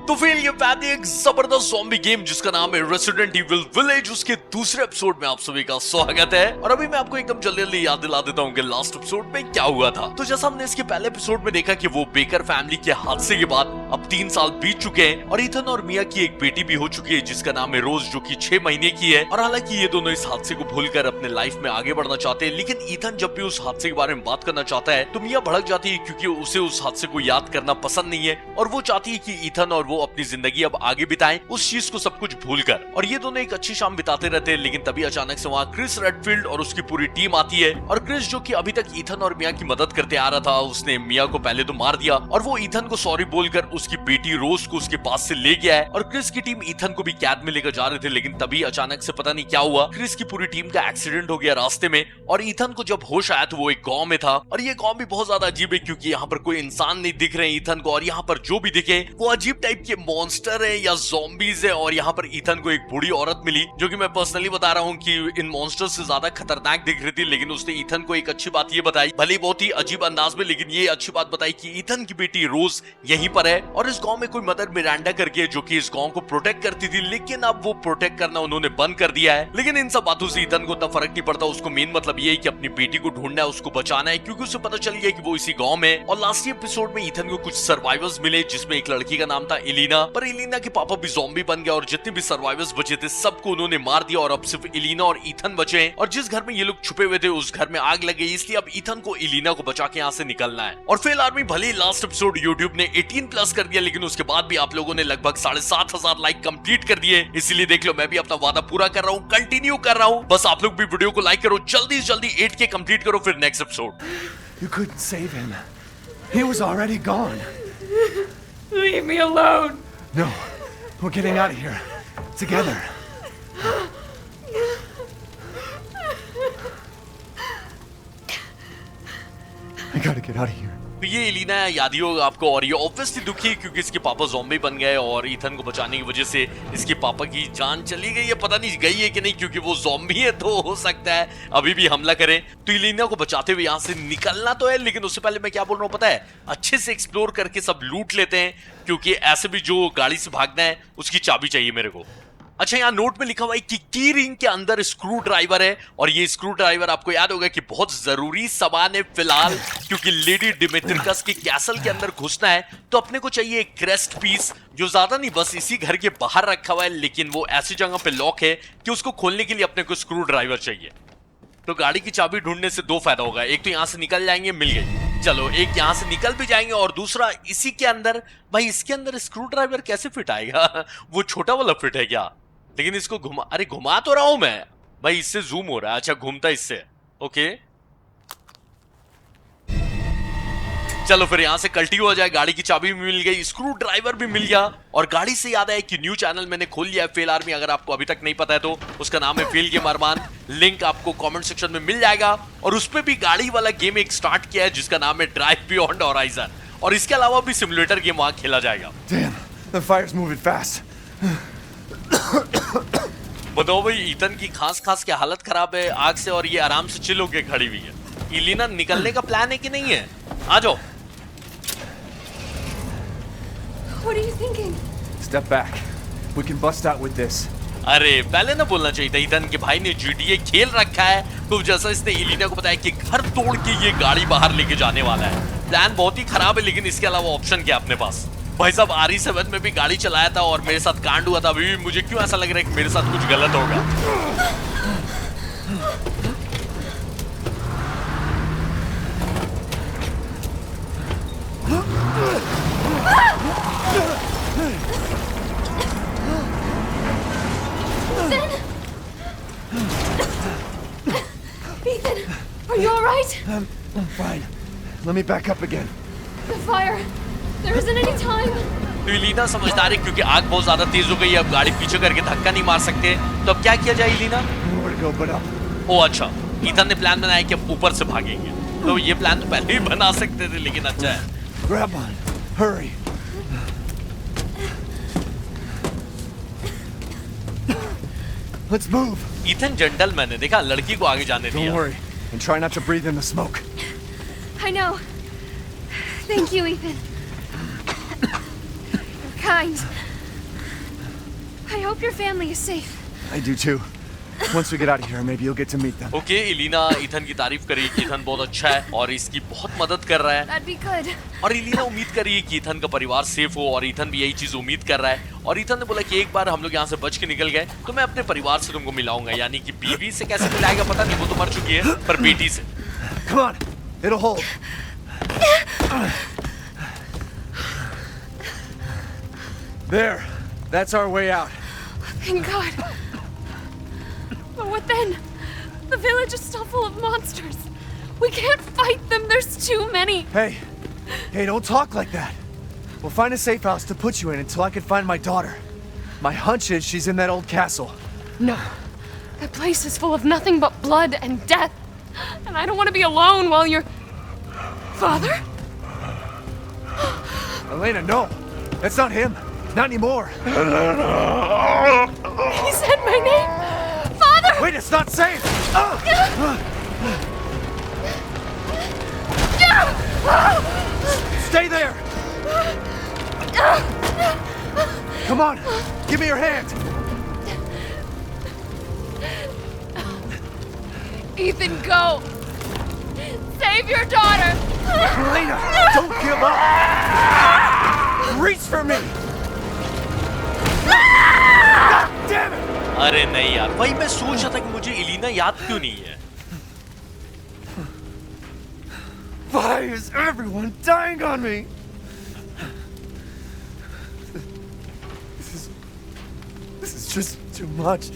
तो फिर ये फैन एक जबरदस्त ज़ॉम्बी गेम जिसका नाम है रेसिडेंट इविल विलेज, उसके दूसरे एपिसोड में आप सभी का स्वागत है। और अभी मैं आपको एकदम जल्दी याद दिला देता हूँ कि लास्ट एपिसोड में क्या हुआ था। तो जैसा हमने इसके पहले एपिसोड में देखा कि वो बेकर फैमिली के हादसे के बाद अब 3 साल बीत चुके हैं और ईथन और मिया की एक बेटी भी हो चुकी है जिसका नाम है रोज, जो कि 6 महीने की है। और हालांकि ये दोनों इस हादसे को भूलकर अपने लाइफ में आगे बढ़ना चाहते हैं, लेकिन ईथन जब भी उस हादसे के बारे में बात करना चाहता है तो मिया भड़क जाती है क्योंकि उसे उस हादसे को याद करना पसंद नहीं है और वो चाहती है कि ईथन और वो अपनी जिंदगी अब आगे बिताएं उस चीज को सब कुछ भूलकर। और ये दोनों एक अच्छी शाम बिताते रहते हैं, लेकिन तभी अचानक से वहाँ क्रिस रेडफील्ड और उसकी पूरी टीम आती है। और क्रिस, जो कि अभी तक ईथन और मिया की मदद करते आ रहा था, उसने मिया को पहले तो मार दिया और वो ईथन को सॉरी बोलकर उसकी बेटी रोज को उसके पास से ले गया है। और क्रिस की टीम ईथन को भी कैद में लेकर जा रहे थे, लेकिन तभी अचानक से पता नहीं क्या हुआ, क्रिस की पूरी टीम का एक्सीडेंट हो गया रास्ते में। और ईथन को जब होश आया तो वो एक गांव में था और ये गांव भी बहुत ज्यादा अजीब है क्योंकि यहाँ पर कोई इंसान नहीं दिख रहे ईथन को, और यहाँ पर जो भी दिखे वो अजीब टाइप के मॉन्स्टर है या ज़ॉम्बीज है। और यहाँ पर ईथन को एक बूढ़ी औरत मिली जो कि मैं पर्सनली बता रहा हूँ कि इन मॉन्स्टर्स से ज्यादा खतरनाक दिख रही थी, लेकिन उसने ईथन को एक अच्छी बात ये बताई, भले बहुत ही अजीब अंदाज में, लेकिन ये अच्छी बात बताई कि ईथन की बेटी रोज यहीं पर है और इस गांव में कोई मदर मिरांडा करके जो कि इस गांव को प्रोटेक्ट करती थी, लेकिन अब वो प्रोटेक्ट करना उन्होंने बंद कर दिया है। लेकिन इन सब बातों से ईथन को उतना फर्क नहीं पड़ता, उसको मेन मतलब ये है कि अपनी बेटी को ढूंढना है, उसको बचाना है, क्योंकि उसे पता चल गया कि वो इसी गांव में। और लास्ट एपिसोड में ईथन को कुछ सर्वाइवर्स मिले जिसमें एक लड़की का नाम था एलिना, पर एलिना के पापा भी ज़ॉम्बी बन गया और जितने भी सर्वाइवर्स बचे थे सबको उन्होंने मार दिया और अब सिर्फ एलिना और ईथन बचे हैं। और जिस घर में ये लोग छुपे हुए थे उस घर में आग लग गई, इसलिए अब ईथन को एलिना को बचा के यहाँ से निकलना है। और फेल आर्मी भले लास्ट एपिसोड यूट्यूब ने 18+ कर दिया, लेकिन उसके बाद भी आप लोगों ने लगभग 7,500 लाइक कंप्लीट कर दिए, इसीलिए देख लो मैं भी अपना वादा पूरा कर रहा हूँ, कंटिन्यू कर रहा हूँ। बस आप लोग भी वीडियो को लाइक करो, जल्दी से जल्दी 8K कंप्लीट करो, फिर next episode. You couldn't save him. He was already gone. Leave me alone. No, we're getting out of here. Together. I gotta get out of here. तो ये एलिना याद ही होगा आपको, और ये ऑब्वियसली दुखी है क्योंकि इसके पापा ज़ॉम्बी बन गए और ईथन को बचाने की वजह से इसके पापा की जान चली गई है। पता नहीं गई है कि नहीं, क्योंकि वो ज़ॉम्बी है तो हो सकता है अभी भी हमला करें। तो एलिना को बचाते हुए यहाँ से निकलना तो है, लेकिन उससे पहले मैं क्या बोल रहा हूँ पता है, अच्छे से एक्सप्लोर करके सब लूट लेते हैं, क्योंकि ऐसे भी जो गाड़ी से भागना है उसकी चाबी चाहिए मेरे को। अच्छा, यहाँ नोट में लिखा हुआ है कि की रिंग के अंदर स्क्रू ड्राइवर है, और ये स्क्रू ड्राइवर आपको याद होगा कि बहुत जरूरी सामान है फिलहाल, क्योंकि लेडी डिमेट्रिकस के कैसल के अंदर घुसना है तो अपने को चाहिए एक क्रेस्ट पीस, जो ज्यादा नहीं बस इसी घर के बाहर रखा हुआ है, लेकिन वो ऐसी जगह पे लॉक है कि उसको खोलने के लिए अपने को स्क्रू ड्राइवर चाहिए। तो गाड़ी की चाबी ढूंढने से 2 फायदा होगा, एक तो यहाँ से निकल जाएंगे, मिल गई, चलो एक यहाँ से निकल भी जाएंगे, और दूसरा इसी के अंदर, भाई इसके अंदर स्क्रू ड्राइवर कैसे फिट आएगा वो छोटा वाला फिट है क्या? लेकिन इसको घुमा, अरे घुमा तो रहा हूं मैं भाई, इससे जूम हो रहा है। अच्छा घूमता इससे, ओके चलो फिर यहां से कल्टी हो जाए, गाड़ी की चाबी भी मिल गई, स्क्रू ड्राइवर भी मिल गया। और गाड़ी से याद आया कि न्यू चैनल मैंने खोल लिया है, फेल आर्मी, अगर आपको अभी तक नहीं पता है तो उसका नाम है फेल गेम अरमान, लिंक आपको कमेंट सेक्शन में मिल जाएगा। और उस पर भी गाड़ी वाला गेम एक स्टार्ट किया है जिसका नाम है ड्राइव बियॉन्ड होराइजन, और इसके अलावा भी सिमुलेटर गेम वहां खेला जाएगा। Damn, the fire's moving fast. बताओ भाई, ईथन की खास के हालत खराब है आग से और ये आराम से चिल होके खड़ी हुई है। एलिना निकलने का प्लान है कि नहीं है? आ जाओ। What are you thinking? Step back. We can bust out with this. अरे पहले ना बोलना चाहिए था, ईथन के भाई ने GTA खेल रखा है, तो जैसा इसने एलिना को बताया कि घर तोड़ के ये गाड़ी बाहर लेके जाने वाला है। प्लान बहुत ही खराब है, लेकिन इसके अलावा ऑप्शन क्या अपने पास? भाई साहब RE7 में भी गाड़ी चलाया था और मेरे साथ कांड हुआ था, अभी भी मुझे क्यों ऐसा लग रहा है कि मेरे साथ कुछ गलत होगा। Ethan, are you all right? I'm fine. Let me back up again. The fire. There isn't any time. तो एलिना समझदार है क्योंकि आग बहुत ज्यादा तेज हो गई है, अब गाड़ी पीछे करके धक्का नहीं मार सकते, तो अब क्या किया जाए Elina? Nowhere to go but up. ओ अच्छा, ईथन ने प्लान बनाया कि अब ऊपर से भागेंगे, तो ये प्लान तो पहले ही बना सकते थे, लेकिन अच्छा है। Grab on. Hurry. Let's move. Ethan gentleman है, देखा लड़की को आगे जाने Don't दिया। worry. And try not to breathe in the smoke. I know. Thank you, Ethan. You're kind. I hope your family is safe. I do too. Once we get out of here, maybe you'll get to meet them. Okay, Elena Ethan की तारीफ करी कि Ethan बहुत अच्छा है और इसकी बहुत मदद कर रहा है। That'd be good. और इलीना उम्मीद कर रही है कि ईथन का परिवार सेफ हो और ईथन भी यही चीज उम्मीद कर रहा है। और ईथन ने बोला कि एक बार हम लोग यहाँ से बच के निकल गए तो मैं अपने परिवार से तुमको मिलाऊंगा, यानी कि बीवी से कैसे मिलाएगा पता नहीं, वो तो मर चुकी है, पर बेटी से। Come on, it'll hold. There, that's our way out. Thank God. But what then? The village is still full of monsters. We can't fight them. There's too many. Hey, don't talk like that. We'll find a safe house to put you in until I can find my daughter. My hunch is she's in that old castle. No. That place is full of nothing but blood and death. And I don't want to be alone while you're... Father? Elena, no. That's not him. Not anymore. He said my name. Father! Wait, it's not safe. Stay there. Come on, give me your hand. Ethan, go. Save your daughter. Elena, don't give up. Reach for me. God damn it. अरे नहीं यार, भाई मैं सोच रहा था कि मुझे इलीना याद क्यों नहीं है। Why is everyone dying on me? This is just too much.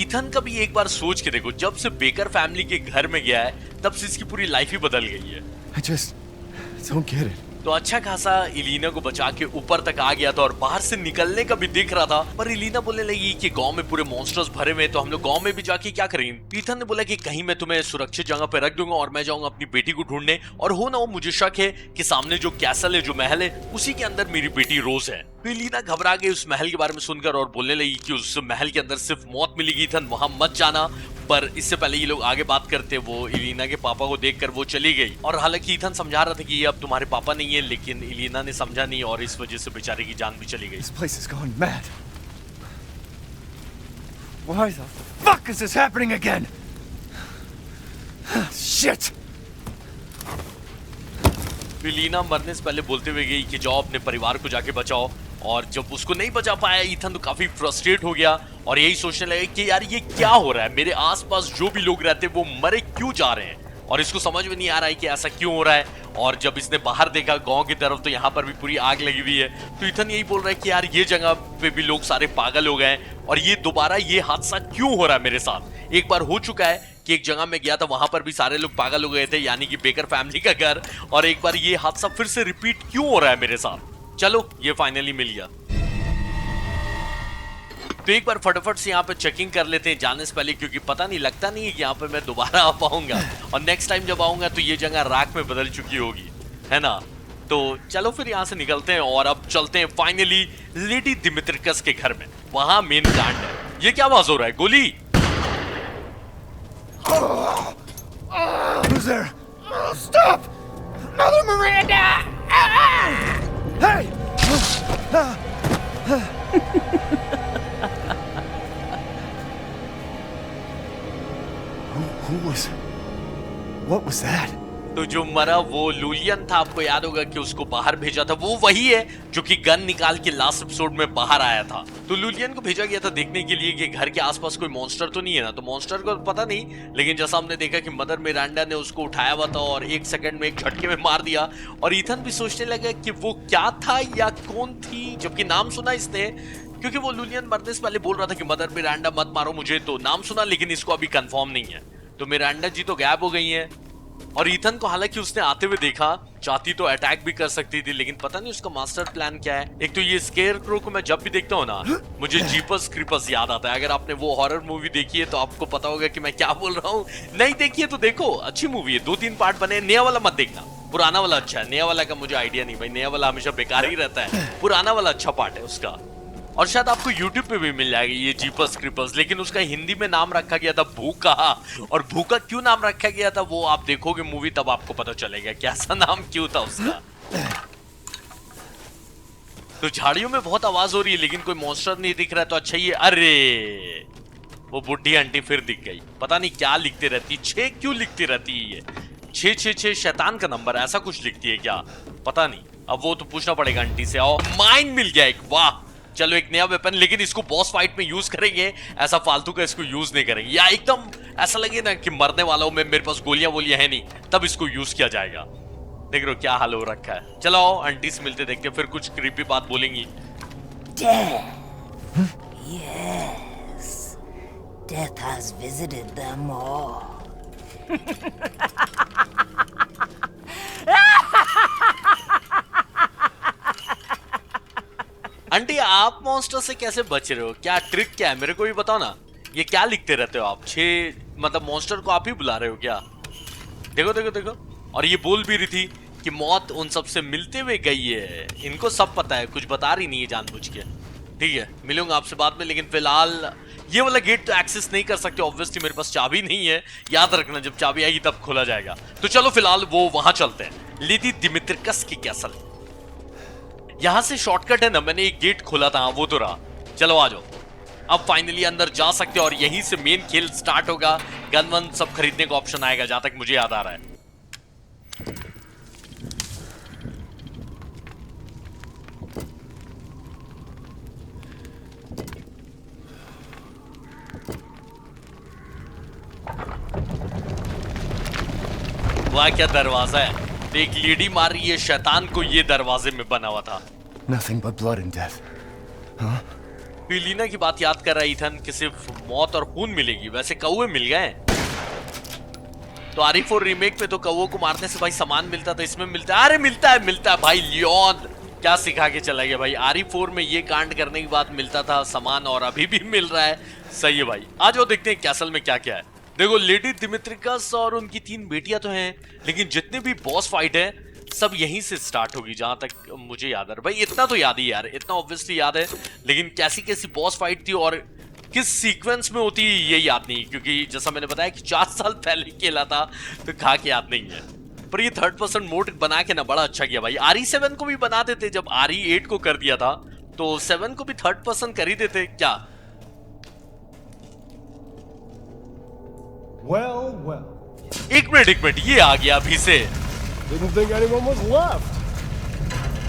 Ethan का भी एक बार सोच के देखो, जब से बेकर फैमिली के घर में गया है तब से इसकी पूरी लाइफ ही बदल गई है। I just don't get it. तो अच्छा खासा इलीना को बचा के ऊपर तक आ गया था और बाहर से निकलने का भी दिख रहा था, पर इलीना बोलने लगी कि गांव में पूरे मॉन्स्टर्स भरे हुए, तो हम लोग गांव में भी जाके क्या करेंगे। ईथन ने बोला कि कहीं मैं तुम्हें सुरक्षित जगह पे रख दूंगा और मैं जाऊंगा अपनी बेटी को ढूंढने, और हो ना हो मुझे शक है कि सामने जो कैसल है, जो महल है, उसी के अंदर मेरी बेटी रोज है। तो इलीना घबरा गई उस महल के बारे में सुनकर और बोलने लगी कि उस महल के अंदर सिर्फ मौत मिलेगी, ईथन वहां मत जाना। पर इससे पहले ये लोग आगे बात करते, वो इलीना के पापा को देखकर वो चली गई। और हालांकि ईथन समझा रहा था कि ये अब तुम्हारे पापा नहीं है, लेकिन इलीना ने समझा नहीं और इस वजह से बेचारे की जान भी चली गई। This place is going mad. Why the fuck is this happening again? Shit! Ileana मरने से पहले बोलते हुए गई कि जाओ अपने परिवार को जाके बचाओ, और जब उसको नहीं बचा पाया ईथन तो काफी फ्रस्ट्रेट हो गया और यही सोचने लगे कि यार ये क्या हो रहा है, मेरे आसपास जो भी लोग रहते हैं वो मरे क्यों जा रहे हैं, और इसको समझ में नहीं आ रहा है कि ऐसा क्यों हो रहा है। और जब इसने बाहर देखा गांव की तरफ तो यहाँ पर भी पूरी आग लगी हुई है, तो ईथन यही बोल रहा है कि यार ये जगह पे भी लोग सारे पागल हो गए और ये दोबारा ये हादसा क्यों हो रहा है मेरे साथ। एक बार हो चुका है कि एक जगह में गया था, वहां पर भी सारे लोग पागल हो गए थे, यानी कि बेकर फैमिली का घर, और एक बार ये हादसा फिर से रिपीट क्यों हो रहा है मेरे साथ। चलो ये फाइनली मिल गया, तो एक बार फटाफट से यहाँ पे चेकिंग कर लेते हैं जाने से पहले, क्योंकि पता नहीं, लगता नहीं है कि यहाँ पे मैं दोबारा आ पाऊंगा, और नेक्स्ट टाइम जब आऊंगा तो ये जगह राख में बदल चुकी होगी, है ना। तो चलो फिर यहाँ से निकलते हैं और अब चलते हैं फाइनली लेडी दिमित्रिकस के घर में, वहां मेन कांड है। ये क्या आवाज हो रहा है, गोली? Who's there? Stop! Mother Miranda! Hey! Who was... What was that? तो जो मरा वो लूलियन था, आपको याद होगा कि उसको बाहर भेजा था, वो वही है जो कि गन निकाल के लास्ट एपिसोड में बाहर आया था। तो लूलियन को भेजा गया था देखने के लिए कि घर के आसपास कोई मॉन्स्टर तो नहीं है ना, तो मॉन्स्टर को पता नहीं, लेकिन जैसा हमने देखा कि मदर मिरांडा ने उसको उठाया हुआ था और एक सेकंड में एक झटके में मार दिया, और ईथन भी सोचने लगा कि वो क्या था या कौन थी, जबकि नाम सुना इसने, क्योंकि वो लूलियन मरने से पहले बोल रहा था कि मदर मिरांडा मत मारो मुझे, तो नाम सुना, लेकिन इसको अभी कंफर्म नहीं है। तो मिरांडा जी तो गायब हो गई हैं, और ईथन को हालांकि उसने आते हुए देखा, चाहती तो अटैक भी कर सकती थी, लेकिन पता नहीं उसका मास्टर प्लान क्या है। एक तो ये स्केयरक्रो को मैं जब भी देखता हूँ ना, मुझे जीपर्स क्रीपर्स याद आता है। अगर आपने वो हॉरर मूवी देखी है तो आपको पता होगा कि मैं क्या बोल रहा हूँ, नहीं देखी है तो देखो, अच्छी मूवी है, 2-3 पार्ट बने। नया वाला मत देखना, पुराना वाला अच्छा है, नया वाला का मुझे आइडिया नहीं भाई, नया वाला हमेशा बेकार ही रहता है, पुराना वाला अच्छा पार्ट है उसका। और शायद आपको YouTube पे भी मिल जाएगी ये जीपर्स क्रीपर्स, लेकिन उसका हिंदी में नाम रखा गया था भूखा। और भूखा क्यों नाम रखा गया था वो आप देखोगे मूवी तब आपको पता चलेगा कि ऐसा नाम क्यों था उसका। तो झाड़ियों में बहुत आवाज हो रही है लेकिन कोई मॉन्स्टर नहीं दिख रहा है, तो अच्छा ये, अरे वो बुढ़ी आंटी फिर दिख गई। पता नहीं क्या लिखते रहती, 6 क्यों लिखती रहती है ये, 666 शैतान का नंबर ऐसा कुछ लिखती है क्या, पता नहीं। अब वो तो पूछना पड़ेगा आंटी से। और माइन मिल गया एक, वाह चलो एक नया वेपन, लेकिन इसको बॉस फाइट में यूज करेंगे, ऐसा फालतू का इसको यूज नहीं करेंगे। या एकदम ऐसा लगे ना कि मरने वाला हूं मैं, मेरे पास गोलियां वोलियां है नहीं, तब इसको यूज किया जाएगा। देख रहे हो क्या हाल हो रखा है। चलो आंटी से मिलते, देखते फिर कुछ क्रीपी बात बोलेंगी। Yes, death has visited them all. Aunty आप मॉन्स्टर से कैसे बच रहे हो, क्या ट्रिक क्या है, मेरे को भी बताओ ना। ये क्या लिखते रहते हो आप, 6 मतलब मॉन्स्टर को आप ही बुला रहे हो क्या। देखो देखो देखो, और ये बोल भी रही थी कि मौत उन सब से मिलते हुए गई है। इनको सब पता है, कुछ बता रही नहीं है जानबूझ के। ठीक है मिलूंगा आपसे बाद में, लेकिन फिलहाल ये वाला गेट तो एक्सेस नहीं कर सकते ऑब्वियसली, मेरे पास चाबी नहीं है, याद रखना जब चाबी आएगी तब खोला जाएगा। तो चलो फिलहाल वो वहां चलते हैं, लेडी दिमित्रिकस की कैसल। यहां से शॉर्टकट है ना, मैंने एक गेट खोला था वो तो रहा। चलो आ जाओ, अब फाइनली अंदर जा सकते हो और यहीं से मेन खेल स्टार्ट होगा। गन वन सब खरीदने का ऑप्शन आएगा जहां तक मुझे याद आ रहा है। वाह क्या दरवाजा है, एक लेडी मार रही है शैतान को, ये दरवाजे में बना हुआ था। Nothing but blood and death. Huh? Leena की बात याद कर रहा है इथन कि सिर्फ मौत और खून मिलेगी, वैसे कौवे मिल गए। तो RE4 रीमेक में तो कौवों को मारने से भाई सामान मिलता था, इसमें मिलता है, अरे मिलता है भाई। लियोन क्या सिखा के चला गया भाई, RE4 में ये कांड करने के बाद मिलता था सामान और अभी भी मिल रहा है। सही है भाई, आज वो देखते हैं कैसल में क्या क्या है। देखो लेडी दिमित्रिकस और उनकी 3 बेटियां तो हैं, लेकिन जितने भी बॉस फाइट है सब यहीं से स्टार्ट होगी जहां तक मुझे याद है। भाई इतना तो याद ही यार, इतना ऑब्वियसली याद है, लेकिन कैसी कैसी बॉस फाइट थी और किस सीक्वेंस में होती है ये याद नहीं, क्योंकि जैसा मैंने बताया कि 4 साल पहले खेला था तो कहा के याद नहीं है। पर ये 3rd पर्सन मोड बना के ना बड़ा अच्छा किया भाई। RE7 को भी बना देते, जब RE8 को कर दिया था तो 7 को भी 3rd पर्सन कर ही देते क्या। Well. एक मिनट ये आ गया अभी से। Didn't think anyone was left.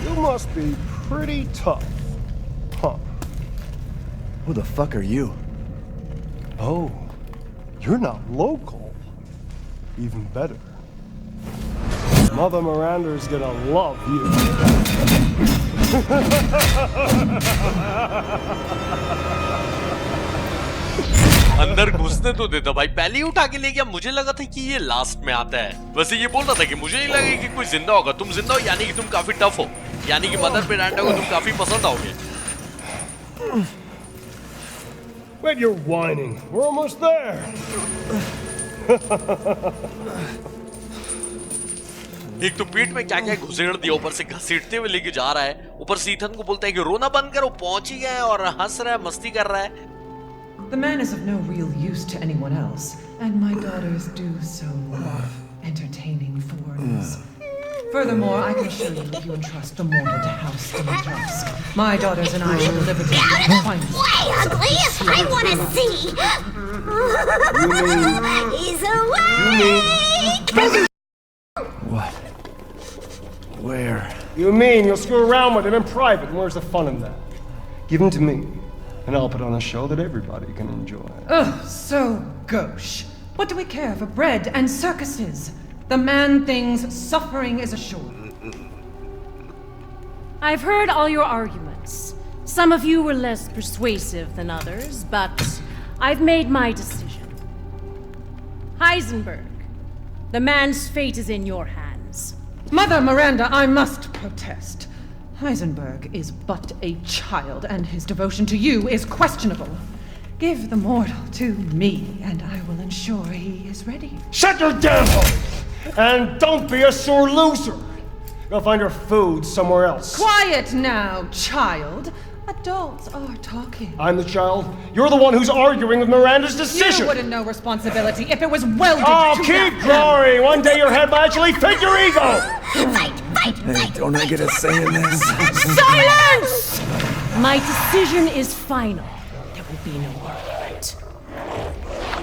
You must be pretty tough. Huh. Who the fuck are you? Oh, you're not local. Even better. Mother Miranda's gonna love you. अंदर घुसने तो देता भाई, पहले ही उठा के ले गया। मुझे लगा था कि ये लास्ट में आता है, वैसे ये बोल रहा था कि मुझे नहीं लगा कि कोई जिंदा होगा। तुम जिंदा हो यानी कि तुम काफी टफ हो, यानी कि मदर मिरांडा को तुम काफी पसंद आओगे। Wait, you're whining. We're almost there. एक तो पेट में क्या क्या घुसेड़ दिया, ऊपर से घसीटते हुए लेके जा रहा है, ऊपर से ईथन को बोलता है कि रोना बंद करो, पहुंच ही गया और हंस रहा है, मस्ती कर रहा है। The man is of no real use to anyone else, and my daughters do so love entertaining foreigners. Furthermore, I can assure you if you entrust the mortal to House Dimitrovsk, my daughters and I shall deliver to you the finest. Wait, please, I want to see. He's awake. What? Where? You mean you'll screw around with him in private, and where's the fun in that? Give him to me, and I'll put on a show that everybody can enjoy. Ugh, so gauche. What do we care for bread and circuses? The man thinks suffering is assured. I've heard all your arguments. Some of you were less persuasive than others, but I've made my decision. Heisenberg, the man's fate is in your hands. Mother Miranda, I must protest. Heisenberg is but a child, and his devotion to you is questionable. Give the mortal to me, and I will ensure he is ready. Shut your damn hole! And don't be a sore loser! Go find your food somewhere else. Quiet now, child. Adults are talking. I'm the child. You're the one who's arguing with Miranda's You decision. wouldn't know responsibility if it was welded Oh, to keep that. glory! One day your head will actually fit your ego! Hey, don't I get a say in this? Silence! My decision is final. There will be no argument.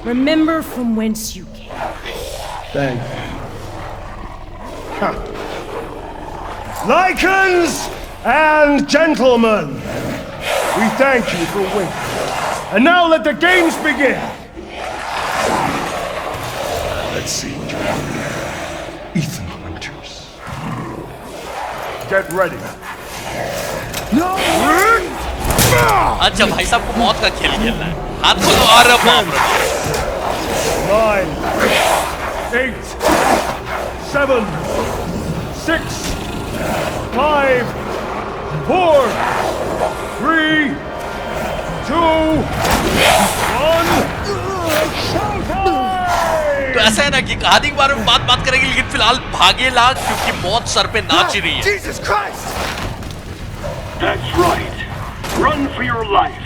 Remember from whence you came. Thank you. Huh. Lycans and gentlemen, we thank you for winning. And now let the games begin! Let's see, Ethan Winters. Get ready. No! अच्छा भाई साहब को मौत का खेल खेलना है, हाथ खोलो। अरे बाप रे बाप। 9, 8, 7, 6, 5, 4, 3, 2, 1. तो ऐसा है ना कि कहानी के बारे में बात करेंगे, लेकिन फिलहाल भागे ला क्योंकि मौत सर पे नाच ही रही है। Jesus Christ! That's right. Run for your life.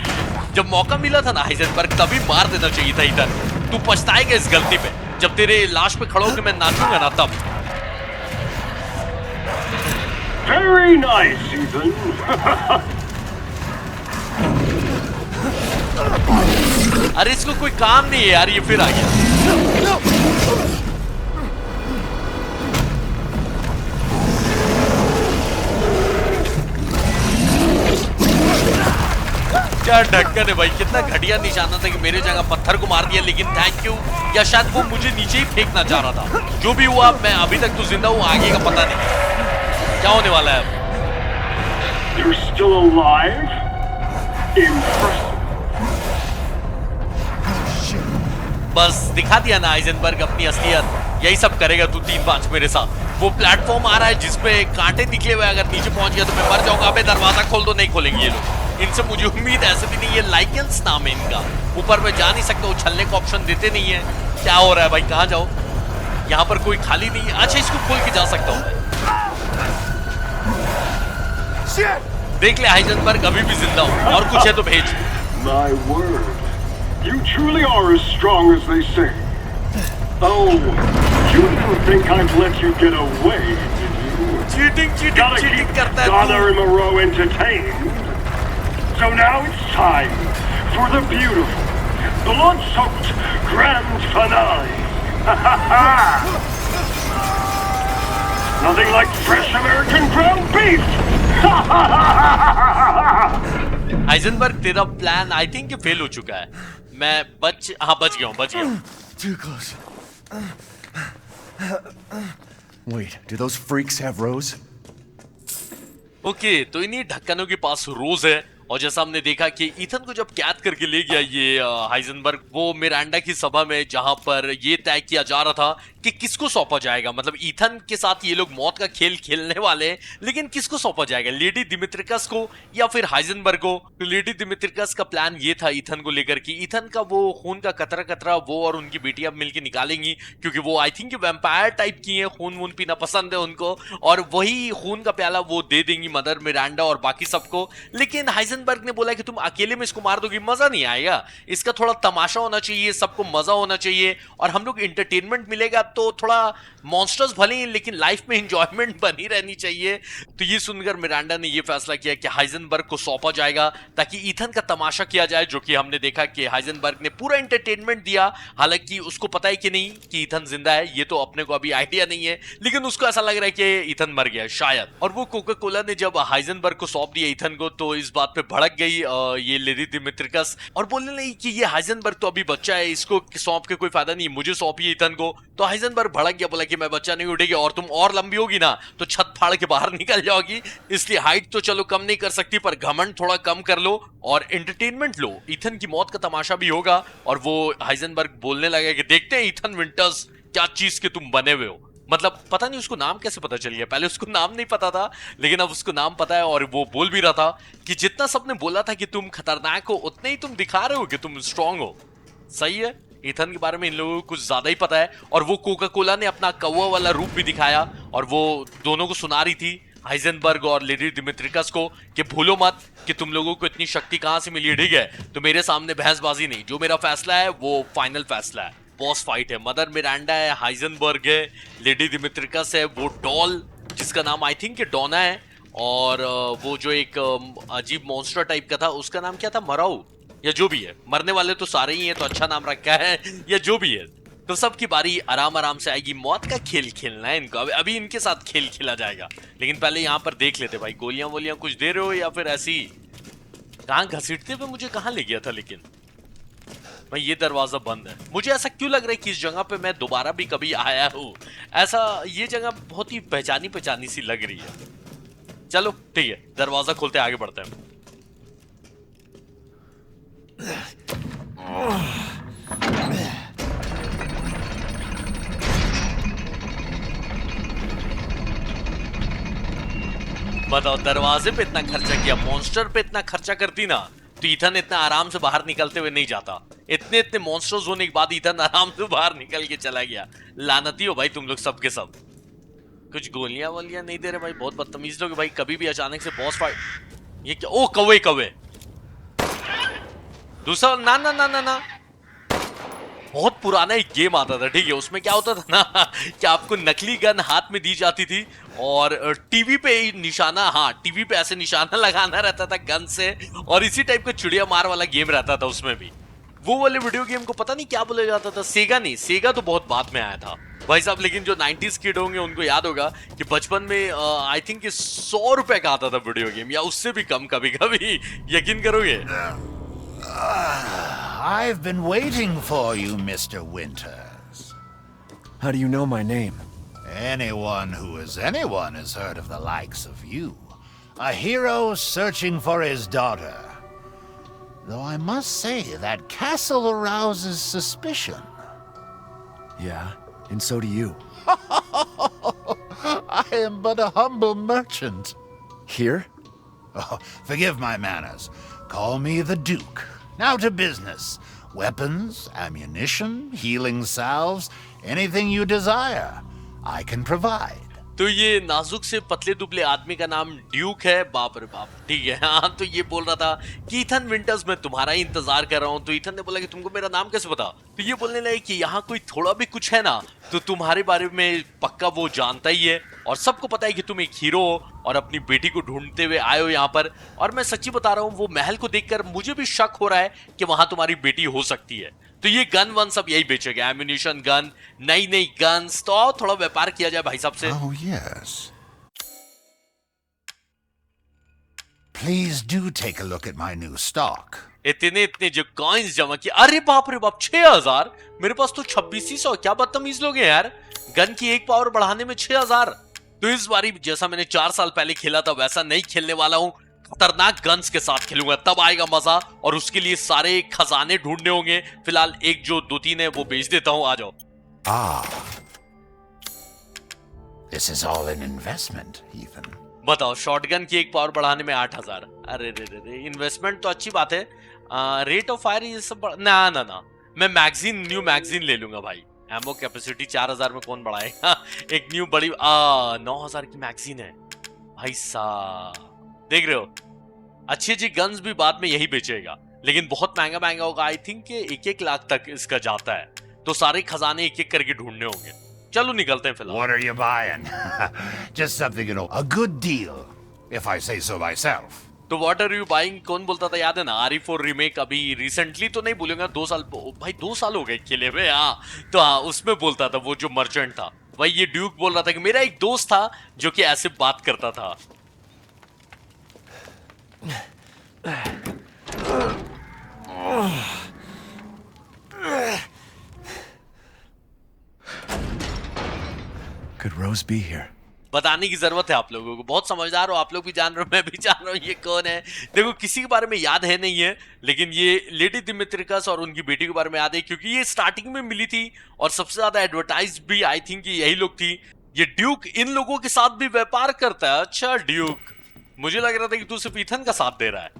जब मौका मिला था ना हाइजेनबर्ग, तभी मार देना चाहिए था इधर। तू पछताएगा इस गलती पे, जब तेरे लाश पे खड़ा होकर मैं नाचूंगा ना तब। Very nice, Ethan. अरे इसको कोई काम नहीं है यार, ये फिर आ गया। क्या ढक्कन है भाई, कितना घटिया निशाना था कि मेरे जगह पत्थर को मार दिया, लेकिन थैंक यू। या शायद वो मुझे नीचे ही फेंकना चाह रहा था। जो भी हुआ, मैं अभी तक तो जिंदा हूँ, आगे का पता नहीं क्या होने वाला है अब। You're still alive? Impressive. बस दिखा दिया ना हाइजेनबर्ग अपनी असलियत। यही सब करेगा तू 3-5 मेरे साथ। वो प्लेटफॉर्म आ रहा है जिसपे कांटे निकले हुए, अगर नीचे पहुंच गया तो मैं मर जाऊंगा। अबे दरवाजा खोल दो, नहीं खोलेंगे ये लोग। इनसे मुझे उम्मीद ऐसे भी नहीं है। लाइकेंस नाम है इनका। ऊपर में जा नहीं सकता, उछलने का ऑप्शन देते नहीं है। क्या हो रहा है भाई, कहाँ जाओ? यहाँ पर कोई खाली नहीं है। अच्छा, इसको खोल के जा सकता हूँ। देख ले हाइजेनबर्ग अभी भी जिंदा हूँ, और कुछ है तो भेज। My word. You truly are as strong as they say. Oh, you didn't think I'd let you get away, did you? Cheating करता है Donna तू। and Moreau entertained. So now it's time for the beautiful, the blood-soaked grand finale. Nothing like fresh American ground beef. Heisenberg तेरा plan I think fail हो चुका है। मैं बच गया हूँ। Too close. Wait, do those freaks have Rose? Okay, तो इन्हीं ढक्कनों के पास रोज है। और जैसा हमने देखा कि ईथन को जब कैद करके ले गया ये हाइजेनबर्ग, वो मिरांडा की सभा में, जहां पर ये तय किया जा रहा था कि किसको सौंपा जाएगा। मतलब ईथन के साथ ये लोग मौत का खेल खेलने वाले, लेकिन किसको सौंपा जाएगा, लेडी दिमित्रिकस को या फिर हाइजेनबर्ग को। तो लेडी दिमित्रिकस का प्लान ये था ईथन को लेकर कि ईथन का वो खून का कतरा वो और उनकी बेटी अब मिलकर निकालेंगी, क्योंकि वो आई थिंक वैम्पायर टाइप की है, खून वून पीना पसंद है उनको, और वही खून का प्याला वो दे देंगी मदर मिरांडा और बाकी सबको। लेकिन हाइजेनबर्ग ने बोला कि तुम अकेले में इसको मार दोगे, मजा नहीं आएगा, इसका थोड़ा तमाशा होना चाहिए, सबको मजा होना चाहिए, और हम लोग इंटरटेनमेंट मिलेगा तो थोड़ा मॉन्स्टर्स भले ही, लेकिन लाइफ में एंजॉयमेंट बनी रहनी चाहिए। तो ये सुनकर मिरांडा ने ये फैसला किया कि हाइजेनबर्ग को सौंपा जाएगा ताकि ईथन का तमाशा किया जाए, जो कि हमने देखा कि हाइजेनबर्ग ने पूरा एंटरटेनमेंट दिया। हालांकि उसको पता है कि नहीं कि ईथन जिंदा है, ये तो अपने को अभी आइडिया नहीं है, लेकिन उसको ऐसा लग रहा है कि ईथन मर गया शायद। और वो कोका कोला ने जब हाइजेनबर्ग को सौंप दिया ईथन को, तो इस बात पे भड़क गई ये लेडी दिमित्रिकस, और बोलने लगी कि ये हाइजेनबर्ग तो अभी बच्चा है, इसको सौंप के कोई फायदा नहीं, मुझे सौंपिए ईथन को। तो हाइजेनबर्ग भड़क गया, बोला कि मैं बच्चा नहीं उठेगी, और तुम और लंबी होगी ना तो छत फाड़ के बाहर निकल जाओगी, इसलिए हाइट तो चलो कम नहीं कर सकती, पर घमंड थोड़ा कम कर लो और एंटरटेनमेंट लो, ईथन की मौत का तमाशा भी होगा। और वो हाइजेनबर्ग बोलने लगा कि देखते हैं ईथन विंटर्स क्या चीज के तुम बने हुए हो। मतलब पता नहीं उसको नाम कैसे पता चल गया, पहले उसको नाम नहीं पता था, लेकिन अब उसको नाम पता है। और वो बोल भी रहा था कि जितना सबने बोला था कि तुम खतरनाक हो, उतने ही तुम दिखा रहे हो कि तुम स्ट्रांग हो। सही है, ईथन के बारे में इन लोगों को कुछ ज्यादा ही पता है। और वो कोका कोला ने अपना कौवा वाला रूप भी दिखाया, और वो दोनों को सुना रही थी हाइजेनबर्ग और लेडी दिमित्रिकस को कि भूलो मत कि तुम लोगों को इतनी शक्ति कहां से मिली है, ठीक है? तो मेरे सामने बहसबाजी नहीं, जो मेरा फैसला है वो फाइनल फैसला है। बॉस फाइट है, मदर मिरांडा है, हाइजेनबर्ग है, लेडी दिमित्रिकस है, वो डॉल जिसका नाम आई थिंक डोना है, और वो जो एक अजीब मॉन्स्टर टाइप का था उसका नाम क्या था, मराऊ या जो भी है। मरने वाले तो सारे ही हैं तो अच्छा नाम रखा है या जो भी है। तो सबकी बारी आराम आराम से आएगी, मौत का खेल खेलना है इनको। अभी इनके साथ खेल खेला जाएगा, लेकिन पहले यहाँ पर देख लेते भाई, गोलियां वोलियां कुछ दे रहे हो या फिर ऐसी? कहाँ घसीटते हुए मुझे कहाँ ले गया था? लेकिन भाई ये दरवाजा बंद है। मुझे ऐसा क्यों लग रहा है कि इस जगह पे मैं दोबारा भी कभी आया हूँ? ऐसा ये जगह बहुत ही पहचानी पहचानी सी लग रही है। चलो ठीक है, दरवाजा खोलते आगे बढ़ते हैं। बताओ, दरवाजे पे इतना खर्चा किया, मॉन्स्टर पे इतना खर्चा करती ना तो ईथन इतना आराम से बाहर निकलते हुए नहीं जाता। इतने इतने मॉन्स्टर्स होने के बाद ईथन आराम से बाहर निकल के चला गया। लानती हो भाई तुम लोग सब के सब। कुछ गोलियां वोलियां नहीं दे रहे भाई, बहुत बदतमीज लोग भाई। कभी भी अचानक से बॉस फाइट। ये क्या? ओ कौवे कौवे। दूसरा ना ना ना ना ना, बहुत पुराना एक गेम आता था, ठीक है? उसमें क्या होता था ना कि आपको नकली गन हाथ में दी जाती थी और टीवी पे निशाना, हाँ टीवी पे ऐसे निशाना लगाना रहता था गन से, और इसी टाइप का चिड़िया मार वाला गेम रहता था उसमें भी। वो वाले वीडियो गेम को पता नहीं क्या बोला जाता था, सेगा नहीं, सेगा तो बहुत बाद में आया था भाई साहब। लेकिन जो 90s किड होंगे उनको याद होगा कि बचपन में आई थिंक 100 रुपए का आता था वीडियो गेम, या उससे भी कम कभी कभी। यकीन करोगे? I've been waiting for you, Mr. Winters. How do you know my name? Anyone who is anyone has heard of the likes of you. A hero searching for his daughter. Though I must say that castle arouses suspicion. Yeah, and so do you. I am but a humble merchant. Here? Oh, forgive my manners. Call me the Duke. Now to business. Weapons, ammunition, healing salves, anything you desire, I can provide. तो ये नाजुक से पतले दुबले आदमी का नाम Duke है। बाप रे बाप, ठीक है। हाँ, तो ये बोल रहा था कि ईथन विंटर्स मैं तुम्हारा ही इंतजार कर रहा हूँ। तो ईथन ने बोला कि तुमको मेरा नाम कैसे पता? तो ये बोलने लगे कि यहाँ कोई थोड़ा भी कुछ है ना तो तुम्हारे बारे में पक्का वो जानता ही है, और सबको पता है कि तुम एक हीरो हो और अपनी बेटी को ढूंढते हुए आए हो यहाँ पर। और मैं सच्ची बता रहा हूँ, वो महल को देखकर मुझे भी शक हो रहा है कि वहां तुम्हारी बेटी हो सकती है। तो ये गन वन सब यही बेचेगा, एम्यूनिशन, गन, नई नई गन्स। तो आओ थोड़ा व्यापार किया जाए भाई साहब से। Oh yes. Please do take a look at my new stock. इतने इतने जो कॉइन्स जमा किए, अरे बाप रे बाप, 6000। मेरे पास तो 2600। क्या बदतमीज लोग हैं यार, गन की एक पावर बढ़ाने में 6000। तो इस बारी जैसा मैंने 4 साल पहले खेला था वैसा नहीं खेलने वाला हूं, खतरनाक गन्स के साथ खेलूंगा, तब आएगा मजा। और उसके लिए सारे खजाने ढूंढने होंगे। फिलहाल एक जो 2-3 है वो बेच देता हूं, आ जाओ। This is all an investment, Ethan. बताओ, शॉटगन की एक पावर बढ़ाने में 8000। अरे रे रे रे, इन्वेस्टमेंट तो अच्छी बात है। रेट ऑफ फायर ये सब ना ना ना, मैं मैगजीन, न्यू मैगजीन ले लूंगा भाई। एमो कैपेसिटी 4000 में कौन बढ़ाएगा? एक न्यू बड़ी 9000 की मैगजीन है भाई साहब, देख रहे हो? अच्छी अच्छी गन्स भी बाद में यही बेचेगा, लेकिन बहुत महंगा महंगा होगा। आई थिंक 1-1 लाख तक इसका जाता है। तो सारे खजाने एक एक करके ढूंढने होंगे। चलो निकलते हैं फिलहाल। What are you buying? Just something, you know, a good deal, if I say so myself. तो व्हाट आर यू बाइंग कौन बोलता था, याद है ना? RE4 रीमेक अभी रिसेंटली तो नहीं बोलूंगा, 2 साल भाई 2 साल हो गए खेले हुए। हाँ, तो हाँ उसमें बोलता था वो जो मर्चेंट था भाई। ये ड्यूक बोल रहा था कि मेरा एक दोस्त था जो कि ऐसे बात करता था। Could Rose be here? बताने की जरूरत है आप लोगों को, बहुत समझदार हो आप लोग भी, जान रहे हो मैं भी जान रहा हूँ ये कौन है। देखो किसी के बारे में याद है नहीं है, लेकिन ये लेडी दिमित्रिकस और उनकी बेटी के बारे में याद है क्योंकि ये स्टार्टिंग में मिली थी और सबसे ज्यादा एडवर्टाइज भी आई थिंक यही लोग थी। ये ड्यूक इन लोगों के साथ भी व्यापार करता है। अच्छा ड्यूक, मुझे लग रहा था कि तू सिर्फ ईथन का साथ दे रहा है।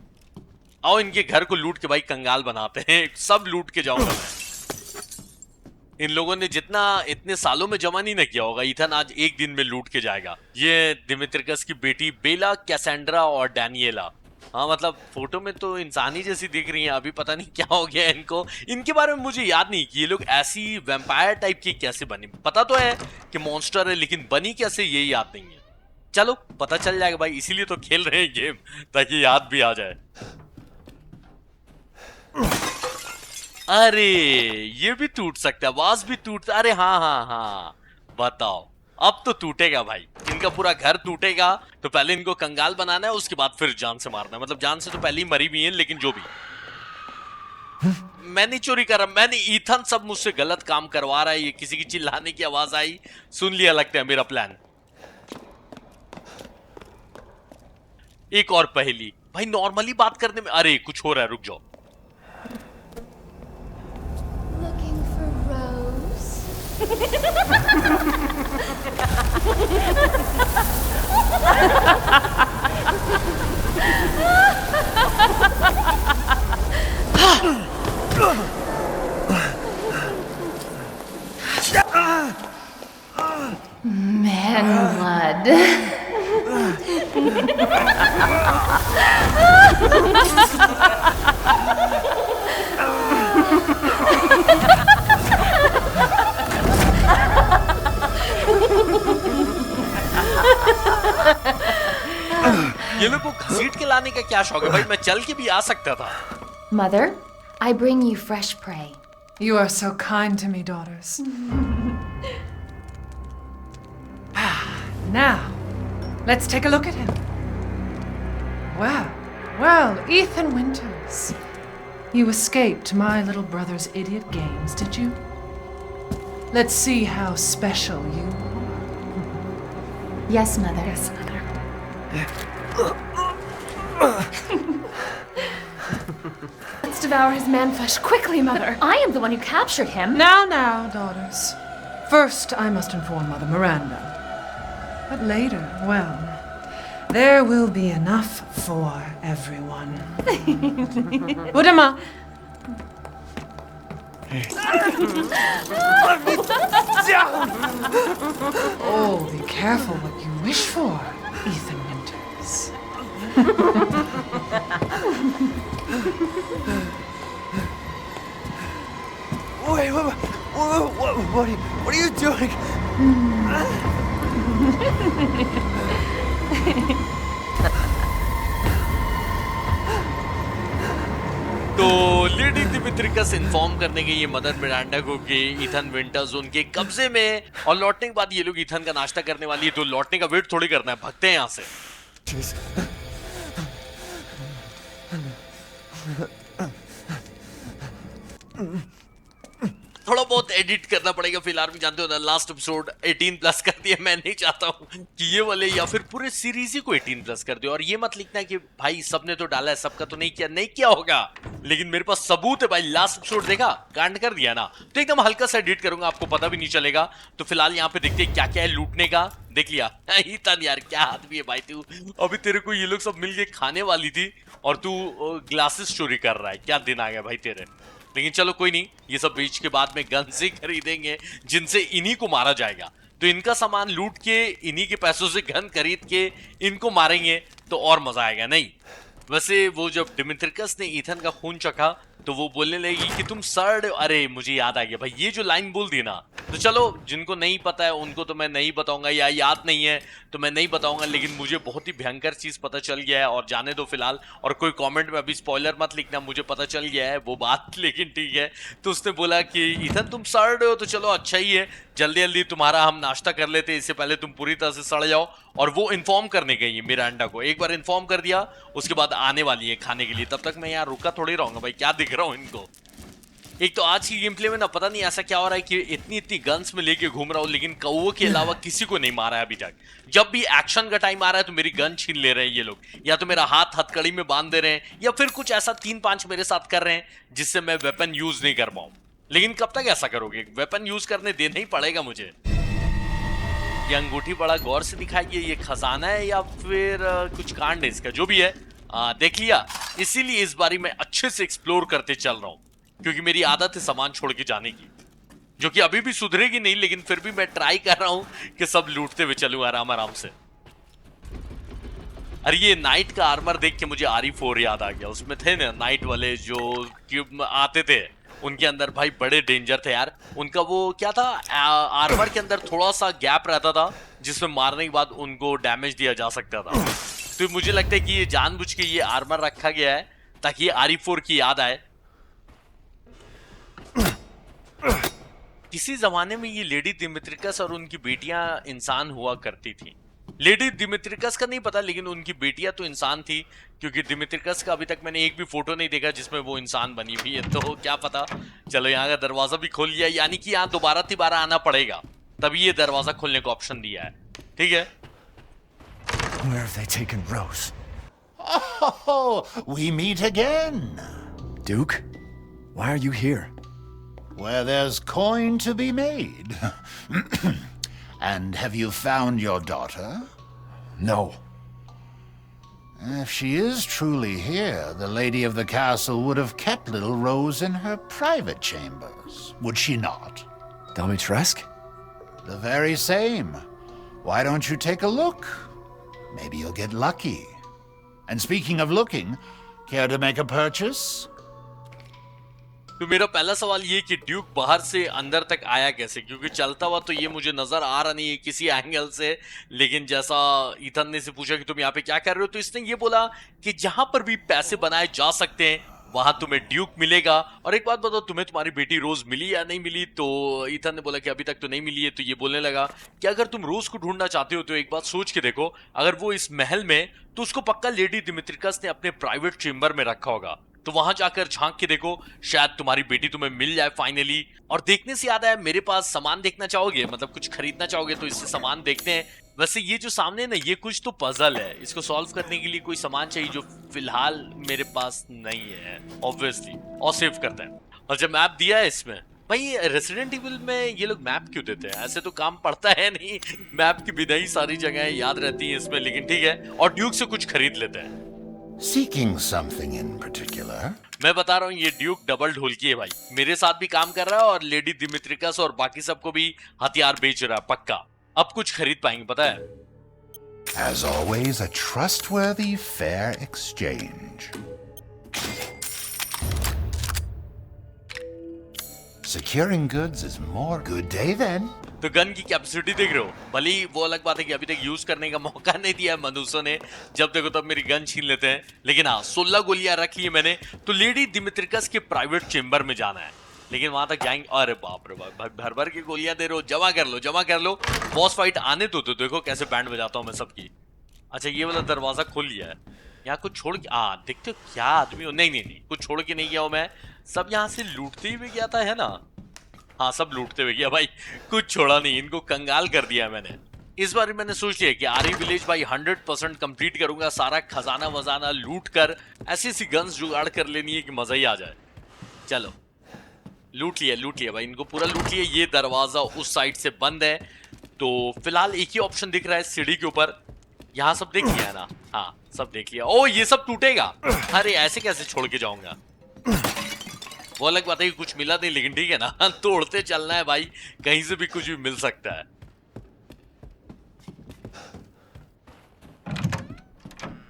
आओ इनके घर को लूट के भाई कंगाल बनाते हैं, सब लूट के जाऊंगा मैं। इन लोगों ने जितना इतने सालों में जमा नहीं ना किया होगा, ईथन आज एक दिन में लूट के जाएगा। ये दिमित्रिकस की बेटी बेला, कैसेंड्रा और डैनियला। हाँ मतलब फोटो में तो इंसानी जैसी दिख रही हैं, अभी पता नहीं क्या हो गया इनको। इनके बारे में मुझे याद नहीं कि ये लोग ऐसी वैम्पायर टाइप की कैसे बनी। पता तो है कि मॉन्स्टर है, लेकिन बनी कैसे ये याद नहीं है। चलो पता चल जाएगा भाई, इसीलिए तो खेल रहे हैं गेम, ताकि याद भी आ जाए। अरे ये भी टूट सकता है, वास भी टूट। अरे हाँ हाँ हाँ, बताओ अब तो टूटेगा भाई, इनका पूरा घर टूटेगा। तो पहले इनको कंगाल बनाना है, उसके बाद फिर जान से मारना है। मतलब जान से तो पहले ही मरी भी है, लेकिन जो भी। मैं नहीं चोरी कर रहा, मैंने ईथन सब मुझसे गलत काम करवा रहा है। ये किसी की चिल्लाने की आवाज आई, सुन लिया लगता है मेरा प्लान। एक और पहेली भाई, नॉर्मली बात करने में। अरे कुछ हो रहा है, रुक जाओ। Looking for Rose? Man blood. ये लोग को घसीट के लाने का क्या शौक है भाई? मैं चल के भी आ सकता था। Mother, I bring you fresh prey. You are so kind to me, daughters. Now, let's take a look at him. Well, Ethan Winters. You escaped my little brother's idiot games, did you? Let's see how special you are. Yes, Mother. Yes, Mother. Let's devour his man flesh quickly, Mother. I am the one who captured him. Now, daughters. First, I must inform Mother Miranda. But later, well, there will be enough for everyone. Udama! Oh, be careful what you wish for, Ethan Winters. Wait, what are you doing? तो lady दिमित्रिकस inform करने गई है mother Miranda को कि Ethan winters उनके कब्जे में, और लौटने के बाद ये लोग ईथन का नाश्ता करने वाली है। तो लौटने का वेट थोड़ी करना है, भगते हैं यहाँ से। थोड़ा बहुत एडिट करना पड़ेगा फिलहाल भी, जानते हो ना लास्ट एपिसोड 18 प्लस कर दिया। मैं नहीं चाहता हूँ कि ये वाले या फिर पूरे सीरीज ही को 18 प्लस कर दो। और ये मत लिखना कि भाई सबने तो डाला है, सबका तो नहीं किया होगा, लेकिन मेरे पास सबूत है भाई। लास्ट एपिसोड देखा, कांड कर दिया ना, तो एकदम हल्का सा एडिट करूंगा, आपको पता भी नहीं चलेगा। तो फिलहाल यहाँ पे देखते हैं क्या क्या है लूटने का। देख लिया ईथन, यार क्या आदमी है भाई तू। अभी तेरे को ये लोग सब मिलके खाने वाली थी और तू ग्लासेस चोरी कर रहा है। क्या दिन आ गया भाई तेरे। लेकिन चलो कोई नहीं, ये सब बेच के बाद में गन्स ही खरीदेंगे जिनसे इन्हीं को मारा जाएगा। तो इनका सामान लूट के इन्हीं के पैसों से गन खरीद के इनको मारेंगे तो और मजा आएगा। नहीं वैसे वो जब डिमित्रिकस ने ईथन का खून चखा तो वो बोलने लगी कि तुम सड़। अरे मुझे याद आ गया भाई, ये जो लाइन बोल दी ना, तो चलो जिनको नहीं पता है उनको तो मैं नहीं बताऊंगा, या याद नहीं है तो मैं नहीं बताऊंगा। लेकिन मुझे बहुत ही भयंकर चीज पता चल गया है, और जाने दो फिलहाल। और कोई कमेंट में अभी स्पॉइलर मत लिखना, मुझे पता चल गया है वो बात, लेकिन ठीक है। तो उसने बोला कि ईथन तुम सड़ रहे हो, तो चलो अच्छा ही है, जल्दी जल्दी तुम्हारा हम नाश्ता कर लेते, इससे पहले तुम पूरी तरह से सड़ जाओ। और वो इन्फॉर्म करने गई है मिरांडा को। एक बार इन्फॉर्म कर दिया, उसके बाद आने वाली है खाने के लिए। तब तक मैं यहाँ रुका थोड़ी रहूंगा भाई, क्या दिख रहा हूँ इनको। एक तो आज की गेम प्ले में ना पता नहीं ऐसा क्या हो रहा है कि इतनी गन्स में लेके घूम रहा हूँ, लेकिन कौओं के अलावा किसी को नहीं मारा है अभी तक। जब भी एक्शन का टाइम आ रहा है तो मेरी गन छीन ले रहे हैं ये लोग, या तो मेरा हाथ हथकड़ी में बांध दे रहे हैं, या फिर कुछ ऐसा 3-5 मेरे साथ कर रहे हैं जिससे मैं वेपन यूज नहीं कर पाऊं। लेकिन कब तक ऐसा करोगे, वेपन यूज करने देना ही पड़ेगा मुझे। ये अंगूठी बड़ा गौर से दिखाइए, ये खजाना है या फिर कुछ कांड है इसका, जो भी है देख लिया। इसीलिए इस बारी मैं अच्छे से एक्सप्लोर करते चल रहा हूं, क्योंकि मेरी आदत है सामान छोड़ के जाने की। जो कि अभी भी सुधरेगी नहीं, लेकिन फिर भी मैं ट्राई कर रहा हूं कि सब लूटते हुए चलूं आराम आराम से। अरे ये नाइट का आर्मर देख के मुझे RE4 याद आ गया। उसमें थे ना नाइट वाले जो क्यूब आते थे, उनके अंदर भाई बड़े डेंजर थे यार। उनका वो क्या था, आर्मर के अंदर थोड़ा सा गैप रहता था जिसमें मारने के बाद उनको डैमेज दिया जा सकता था। तो मुझे लगता है कि ये जानबूझ के ये आर्मर रखा गया है ताकि RE4 की याद आए। किसी जमाने में ये लेडी दिमित्रिकस और उनकी बेटियां इंसान हुआ करती थी। लेडी दिमित्रिकस का नहीं पता, लेकिन उनकी बेटियां तो इंसान थी, क्योंकि दिमित्रिकस का अभी तक मैंने एक भी फोटो नहीं देखा जिसमें वो इंसान बनी हुई है। तो क्या पता। चलो यहाँ का दरवाजा भी खोल लिया, यानी कि यहाँ दोबारा आना पड़ेगा, तभी ये दरवाजा खोलने का ऑप्शन दिया है। ठीक है। Where have they taken Rose? Oh, we meet again. Duke, why are you here? Where there's coin to be made. And have you found your daughter? No. If she is truly here, the lady of the castle would have kept little Rose in her private chambers, would she not? Dimitrescu? The very same. Why don't you take a look? Maybe you'll get lucky. And speaking of looking, care to make a purchase? तो मेरा पहला सवाल ये कि Duke बाहर से अंदर तक आया कैसे, क्योंकि चलता हुआ तो ये मुझे नजर आ रहा नहीं है किसी एंगल से। लेकिन जैसा ईथन ने से पूछा कि तुम यहाँ पे क्या कर रहे हो, तो इसने ये बोला कि जहां पर भी पैसे बनाए जा सकते हैं वहां तुम्हें ड्यूक मिलेगा। और एक बात बताओ, तुम्हें तुम्हारी बेटी रोज मिली या नहीं मिली? तो ईथन ने बोला कि अभी तक तो नहीं मिली है। तो ये बोलने लगा कि अगर तुम रोज को ढूंढना चाहते हो तो एक बात सोच के देखो, अगर वो इस महल में, तो उसको पक्का लेडी दिमित्रिकस ने अपने प्राइवेट चेंबर में रखा होगा। तो वहां जाकर झांक के देखो, शायद तुम्हारी बेटी तुम्हें मिल जाए फाइनली। और देखने से याद आया, मेरे पास सामान देखना चाहोगे, मतलब कुछ खरीदना चाहोगे तो इससे सामान देखते हैं। वैसे ये जो सामने ना, ये कुछ तो पजल है, इसको सॉल्व करने के लिए कोई सामान चाहिए जो फिलहाल मेरे पास नहीं है ऑब्वियसली। और सेव करते हैं। और जब मैप दिया है इसमें, भाई रेसिडेंट इविल में ये लोग मैप क्यों देते हैं? ऐसे तो काम पड़ता है नहीं, मैप की बिना ही सारी जगहें याद रहती हैं इसमें। लेकिन ठीक है, और ड्यूक से कुछ खरीद लेते हैं। Seeking something in particular? मैं बता रहा हूँ, ये ड्यूक डबल ढोलकी है भाई। मेरे साथ भी काम कर रहा है और लेडी दिमित्रिकस और बाकी सबको भी हथियार बेच रहा है पक्का। अब कुछ खरीद पाएंगे, पता है। As always, a trustworthy, fair exchange. Securing goods is more. Good day then. तो गन की कैपेसिटी देख रहे हो, भले ही वो अलग बात है कि अभी तक यूज करने का मौका नहीं दिया मनुष्यों ने, जब देखो तब मेरी गन छीन लेते हैं। लेकिन हाँ, 16 गोलियां रख ली मैंने। तो लेडी दिमित्रिकस के प्राइवेट चेंबर में जाना है, लेकिन वहां तक जाएंगे। अरे बाप रे बाप, भर भर की गोलियां दे रहे हो, जमा कर लो। बॉस फाइट आने तो देखो कैसे बैंड बजाता हूँ मैं सबकी। अच्छा, ये वाला दरवाजा खोल लिया है। यहाँ कुछ छोड़ के देखते हो क्या आदमी हो? नहीं, कुछ छोड़ के नहीं गया हूँ मैं, सब यहाँ से लूटते हुए गया था, है ना। हाँ, सब लूटते हुए गया भाई, कुछ छोड़ा नहीं। इनको कंगाल कर दिया मैंने। इस बार मैंने सोच लिया कि RE विलेज भाई 100% कंप्लीट करूंगा, सारा खजाना वजाना लूट कर ऐसी गन्स जुगाड़ कर लेनी है कि मजा ही आ जाए। चलो, लूट लिया भाई, इनको पूरा लूट लिया। ये दरवाजा उस साइड से बंद है, तो फिलहाल एक ही ऑप्शन दिख रहा है सीढ़ी के ऊपर। यहाँ सब देख लिया है ना? हाँ, सब देख लिया। ओ, ये सब टूटेगा। अरे ऐसे कैसे छोड़ के जाऊंगा? वो अलग बात है कि कुछ मिला नहीं, लेकिन ठीक है ना, तोड़ते चलना है भाई, कहीं से भी कुछ भी मिल सकता है।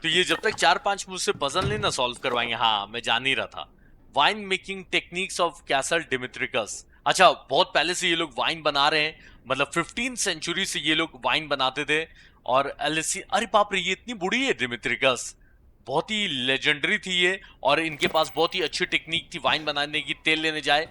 तो ये जब तक 4-5 मुझसे पजल नहीं ना सॉल्व करवाएंगे। हाँ, मैं जान ही रहा था। Wine making techniques of castle Dimitrikas. अच्छा, बहुत पहले से ये लोग वाइन बना रहे हैं, मतलब 15th सेंचुरी से ये लोग वाइन बनाते थे। और अरे बाप रे, ये इतनी बुढ़ी है दिमित्रिकस, बहुत ही लेजेंडरी थी ये। और इनके पास बहुत ही अच्छी टेक्निक थी वाइन बनाने की, तेल लेने जाए।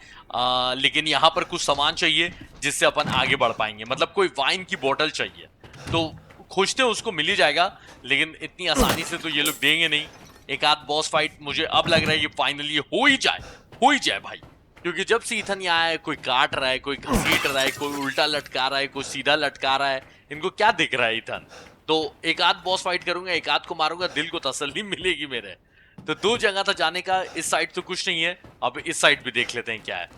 लेकिन यहाँ पर कुछ सामान चाहिए जिससे अपन आगे बढ़ पाएंगे, मतलब कोई वाइन की बोतल चाहिए। तो खोजते उसको मिल ही जाएगा, लेकिन इतनी आसानी से तो ये लोग देंगे नहीं। एक आध बॉस फाइट मुझे अब लग रहा है कि फाइनली हो ही जाए भाई। क्योंकि जब से ईथन यहाँ आया, कोई काट रहा है, कोई घसीट रहा है, कोई उल्टा लटका रहा है, कोई सीधा लटका रहा है। इनको क्या दिख रहा है ईथन? तो एक आध बॉस फाइट करूंगा, एक आध को मारूंगा, दिल को तसल्ली मिलेगी मेरे। तो 2 जगह था जाने का, इस साइड तो कुछ नहीं है। अब इस साइड भी देख लेते हैं क्या है।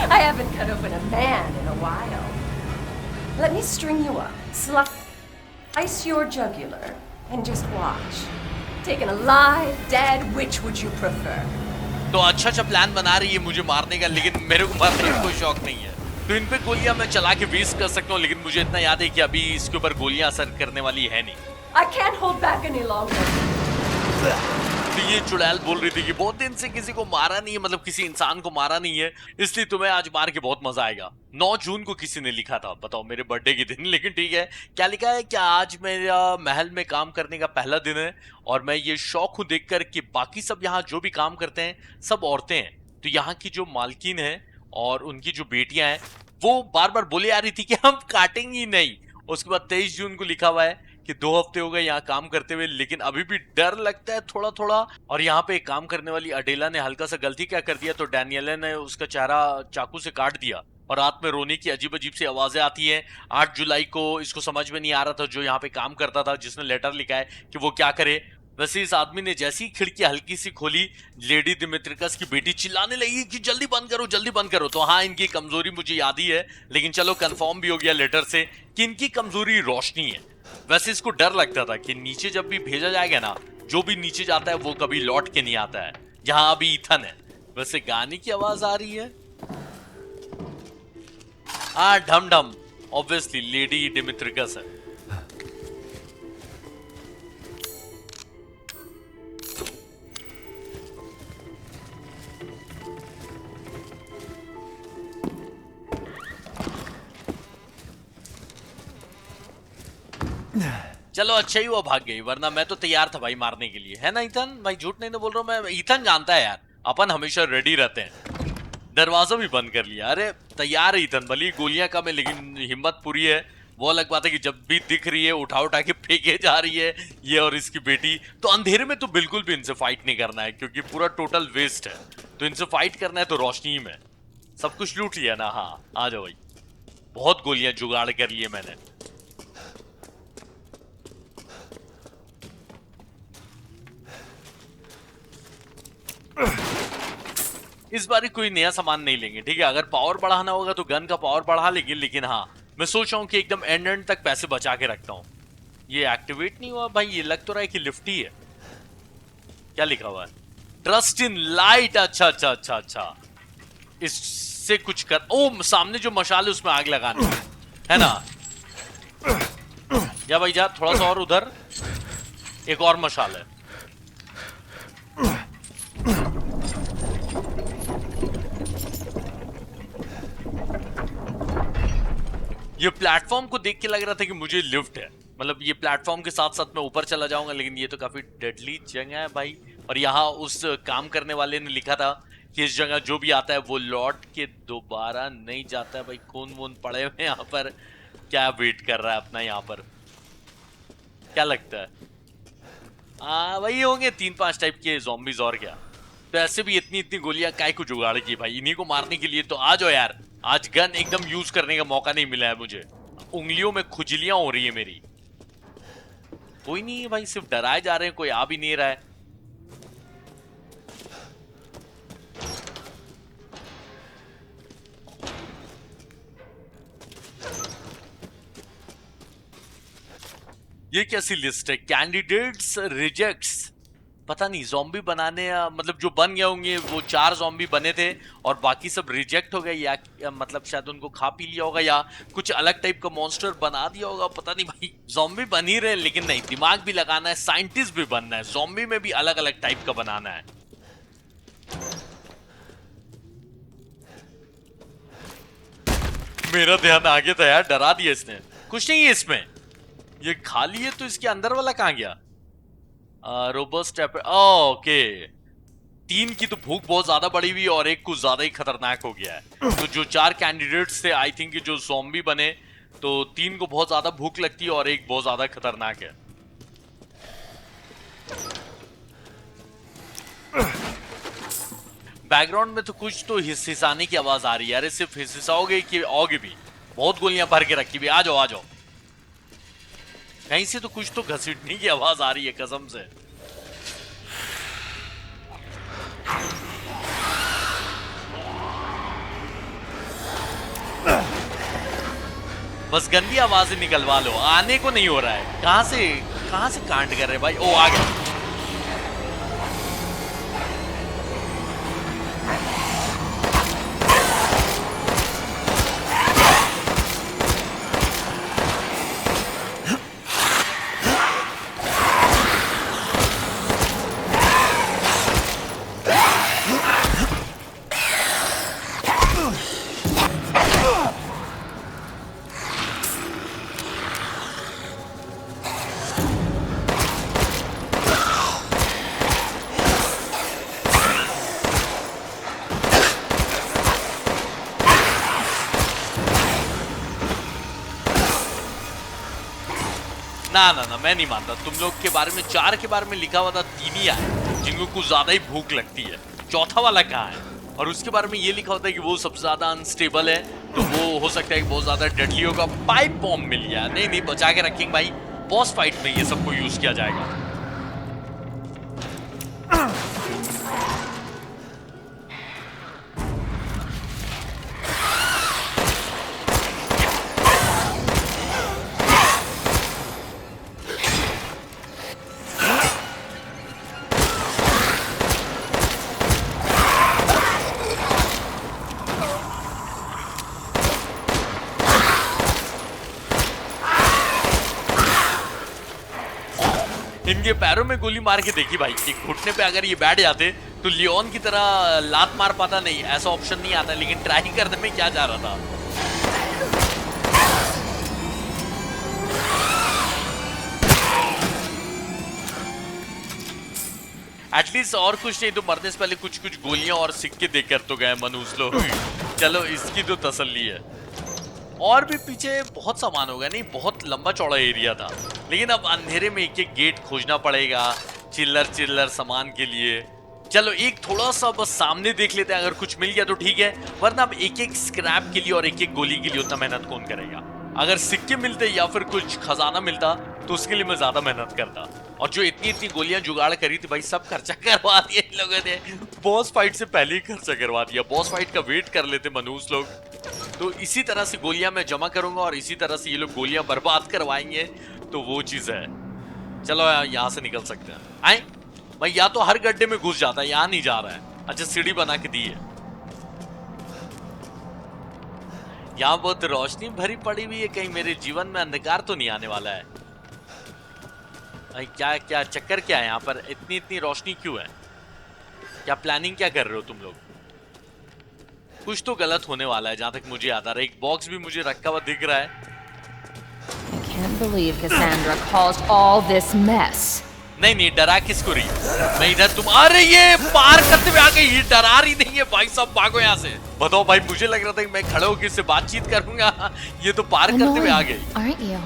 I haven't cut open a man in a while. Let me string you up, slice your jugular, and just watch. Taken alive, dead, which would you prefer? तो अच्छा प्लान बना रही है मुझे मारने का, लेकिन मेरे को मारने का कोई शौक नहीं है। तो इन पे गोलियां मैं चला के वेस्ट कर सकता हूँ, लेकिन मुझे इतना याद है कि अभी इसके ऊपर गोलियां असर करने वाली है नहीं। I can't hold back any longer. तो ये चुड़ैल बोल रही थी कि बहुत दिन से किसी को मारा नहीं है, मतलब किसी इंसान को मारा नहीं है, इसलिए तुम्हें आज मार के बहुत मजा आएगा। 9 जून को किसी ने लिखा था, बताओ, मेरे बर्थडे के दिन। लेकिन ठीक है, क्या लिखा है? क्या आज मेरा महल में काम करने का पहला दिन है और मैं ये शौक हूं देखकर कि बाकी सब यहाँ जो भी काम करते हैं सब औरतें हैं। तो यहाँ की जो मालकिन है और उनकी जो बेटियां हैं वो बार बार बोले आ रही थी कि हम काटेंगी नहीं। उसके बाद 23 जून को लिखा हुआ है कि 2 हफ्ते हो गए यहाँ काम करते हुए, लेकिन अभी भी डर लगता है थोड़ा थोड़ा। और यहाँ पे एक काम करने वाली अडेला ने हल्का सा गलती क्या कर दिया, तो डैनियला ने उसका चेहरा चाकू से काट दिया और रात में रोने की अजीब अजीब सी आवाजें आती हैं। 8 जुलाई को इसको समझ में नहीं आ रहा था, जो यहाँ पे काम करता था, जिसने लेटर लिखा है, कि वो क्या करे। वैसे इस आदमी ने जैसी खिड़की हल्की सी खोली, लेडी दिमित्रिकस की बेटी चिल्लाने लगी कि जल्दी बंद करो, जल्दी बंद करो। तो हाँ, इनकी कमजोरी मुझे याद ही है, लेकिन चलो कंफर्म भी हो गया लेटर से कि इनकी कमजोरी रोशनी है। वैसे इसको डर लगता था कि नीचे जब भी भेजा जाएगा ना, जो भी नीचे जाता है वो कभी लौट के नहीं आता है, जहां अभी ईथन है। वैसे गाने की आवाज आ रही है, ढम ढम, ऑब्वियसली लेडी डिमित्रिकस है। चलो अच्छा ही हुआ भाग गई, वरना मैं तो तैयार था भाई मारने के लिए, है ना ईथन भाई? झूठ नहीं तो बोल रहा हूं मैं। ईथन जानता है यार, अपन हमेशा रेडी रहते हैं। दरवाजा भी बंद कर लिया। अरे तैयार है ईथन, भली गोलियां कम है लेकिन हिम्मत पूरी है। वो अलग बात है कि जब भी दिख रही है उठा उठा के फेंके जा रही है ये और इसकी बेटी। तो अंधेरे में तो बिल्कुल भी इनसे फाइट नहीं करना है, क्योंकि पूरा टोटल वेस्ट है। तो इनसे फाइट करना है तो रोशनी में। सब कुछ लूट लिया ना? हाँ आ जाओ भाई, बहुत गोलियां जुगाड़ कर लिए मैंने। इस बार कोई नया सामान नहीं लेंगे, ठीक है? अगर पावर बढ़ाना होगा तो गन का पावर बढ़ा लेंगे, लेकिन हाँ मैं सोच रहा हूँ कि एकदम एंड तक पैसे बचा के रखता हूँ। ये एक्टिवेट नहीं हुआ भाई, ये लग तो रहा है कि लिफ्ट ही है। क्या लिखा हुआ है? Trust in light. अच्छा अच्छा अच्छा अच्छा, इससे कुछ कर। ओ सामने जो मशाल है उसमें आग लगानी है ना? जा भाई जा, थोड़ा सा और उधर एक और मशाल है। ये प्लेटफॉर्म को देख के लग रहा था कि मुझे लिफ्ट है, मतलब ये प्लेटफॉर्म के साथ साथ मैं ऊपर चला जाऊंगा, लेकिन ये तो काफी डेडली जगह है भाई। और यहाँ उस काम करने वाले ने लिखा था कि इस जगह जो भी आता है वो लौट के दोबारा नहीं जाता है। भाई खून वून पड़े हुए यहाँ पर, क्या वेट कर रहा है अपना यहाँ पर? क्या लगता है? वही होंगे 3-5 टाइप के ज़ॉम्बीज़, और क्या। तो ऐसे भी इतनी इतनी गोलियां काय को जुगाड़ की भाई, इन्हीं को मारने के लिए। तो आ जाओ यार, आज गन एकदम यूज करने का मौका नहीं मिला है मुझे। उंगलियों में खुजलियां हो रही है मेरी। कोई नहीं भाई, सिर्फ डराए जा रहे हैं, कोई आ भी नहीं रहा है। ये कैसी लिस्ट है? कैंडिडेट्स रिजेक्ट्स, पता नहीं ज़ॉम्बी बनाने, मतलब जो बन गए होंगे वो 4 ज़ॉम्बी बने थे और बाकी सब रिजेक्ट हो गए, या मतलब शायद उनको खा पी लिया होगा या कुछ अलग टाइप का मॉन्स्टर बना दिया होगा, पता नहीं भाई। ज़ॉम्बी बन ही रहे, लेकिन नहीं, दिमाग भी लगाना है, साइंटिस्ट भी बनना है। ज़ॉम्बी में भी अलग अलग टाइप का बनाना है। मेरा ध्यान आगे था यार, डरा दिया इसने। कुछ नहीं है इसमें, ये खाली है, तो इसके अंदर वाला कहाँ गया? रोबस्ट ओके, 3 की तो भूख बहुत ज्यादा बढ़ी हुई और एक कुछ ज्यादा ही खतरनाक हो गया है। तो जो 4 कैंडिडेट्स थे, आई थिंक जो ज़ॉम्बी बने, तो 3 को बहुत ज्यादा भूख लगती है और एक बहुत ज्यादा खतरनाक है। बैकग्राउंड में तो कुछ तो हिसाने की आवाज आ रही है। अरे सिर्फ हिसाओगे कि आओगे भी? बहुत गोलियां भर के रखी हुई। आ जाओ आ जाओ, कहीं से तो कुछ तो घसीटने की आवाज आ रही है कसम से। बस गंदी आवाजें निकलवा लो, आने को नहीं हो रहा है। कहां से कहां से कांड कर रहे भाई? ओ आ गया। ना मैं नहीं मानता। तुम लोग के बारे में 4 के बारे में लिखा हुआ था 3 ही आए जिनको कुछ ज्यादा ही भूख लगती है। चौथा वाला कहाँ है? और उसके बारे में ये लिखा होता है कि वो सबसे ज्यादा अनस्टेबल है, तो वो हो सकता है कि बहुत ज्यादा डेडली होगा। पाइप बॉम्ब मिल गया। नहीं बचा के रखेंगे भाई, बॉस फाइट में ये सबको यूज किया जाएगा। इनके पैरों में गोली मार के देखी भाई कि घुटने पे अगर ये बैठ जाते तो लियोन की तरह लात मार पाता नहीं, ऐसा ऑप्शन नहीं आता, लेकिन ट्राई करने में क्या जा रहा था। एटलीस्ट और कुछ नहीं तो मरने से पहले कुछ गोलियां और सिक्के देकर तो गए मनुष्य लोग। चलो इसकी तो तसल्ली है। और भी पीछे बहुत सामान होगा, नहीं बहुत लंबा चौड़ा एरिया था, लेकिन अब अंधेरे में एक गेट खोजना पड़ेगा चिल्लर सामान के लिए। चलो एक थोड़ा सा बस सामने देख लेते हैं, अगर कुछ मिल गया तो ठीक है, वरना अब एक स्क्रैप के लिए और एक गोली के लिए उतना मेहनत कौन करेगा। अगर सिक्के मिलते या फिर कुछ खजाना मिलता तो उसके लिए मैं ज्यादा मेहनत करता। और जो इतनी गोलियां जुगाड़ करी थी भाई, सब खर्चा करवा दिया इन लोगों ने। बॉस फाइट से पहले ही खर्चा करवा दिया। बॉस फाइट का वेट कर लेते मनुष्य लोग। तो इसी तरह से गोलियां मैं जमा करूंगा और इसी तरह से ये लोग गोलियां बर्बाद करवाएंगे, तो वो चीज है। चलो यहाँ से निकल सकते हैं। आए भाई, या तो हर गड्ढे में घुस जाता है, यहाँ नहीं जा रहा है। अच्छा सीढ़ी बना के दी है। यहाँ बहुत रोशनी भरी पड़ी हुई है, कहीं मेरे जीवन में अंधकार तो नहीं आने वाला है। भाई क्या चक्कर क्या है यहाँ पर? इतनी रोशनी क्यों है? क्या प्लानिंग क्या कर रहे हो तुम लोग? कुछ तो गलत होने वाला है जहां तक मुझे याद आ रहा है। एक बॉक्स भी मुझे रखा हुआ दिख रहा है। I can't believe Cassandra caused all this mess. नहीं डरा किसको रही? मैं इधर तुम आ रही है पार करते हुए आ गई, ये डरा रही नहीं है भाई। सब भागो यहाँ से। बताओ भाई, मुझे लग रहा था कि मैं खड़े होकर इससे बातचीत करूंगा, ये तो पार करते हुए आ गई। Aren't you?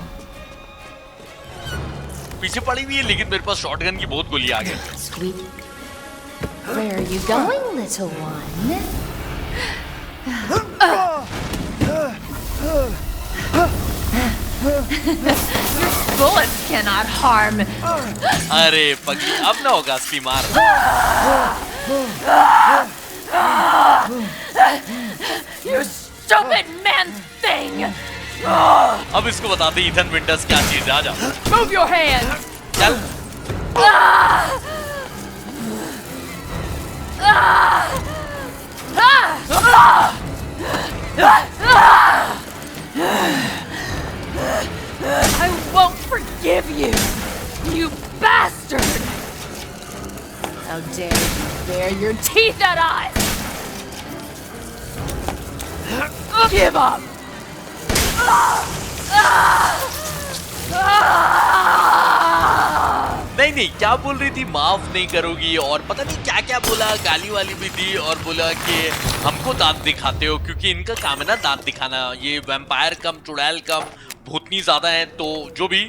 पीछे पड़ी हुई है, लेकिन मेरे पास शॉटगन की बहुत गोली आ गई। Sweet. Where are you going, little one? Your bullets cannot harm. अरे पगली, अब ना होगा असली मार। You stupid man thing! अब इसको बताते इथन विंटर्स क्या चीज है। आजा। Move your hands! चल। I won't forgive you, you bastard! How dare you bare your teeth at us! Give up! नहीं क्या बोल रही थी? माफ नहीं करोगी और पता नहीं क्या क्या बोला, गाली वाली भी दी और बोला कि हमको दांत दिखाते हो, क्योंकि इनका काम है ना दांत दिखाना। ये वैम्पायर कम, चुड़ैल कम, भूतनी ज्यादा है, तो जो भी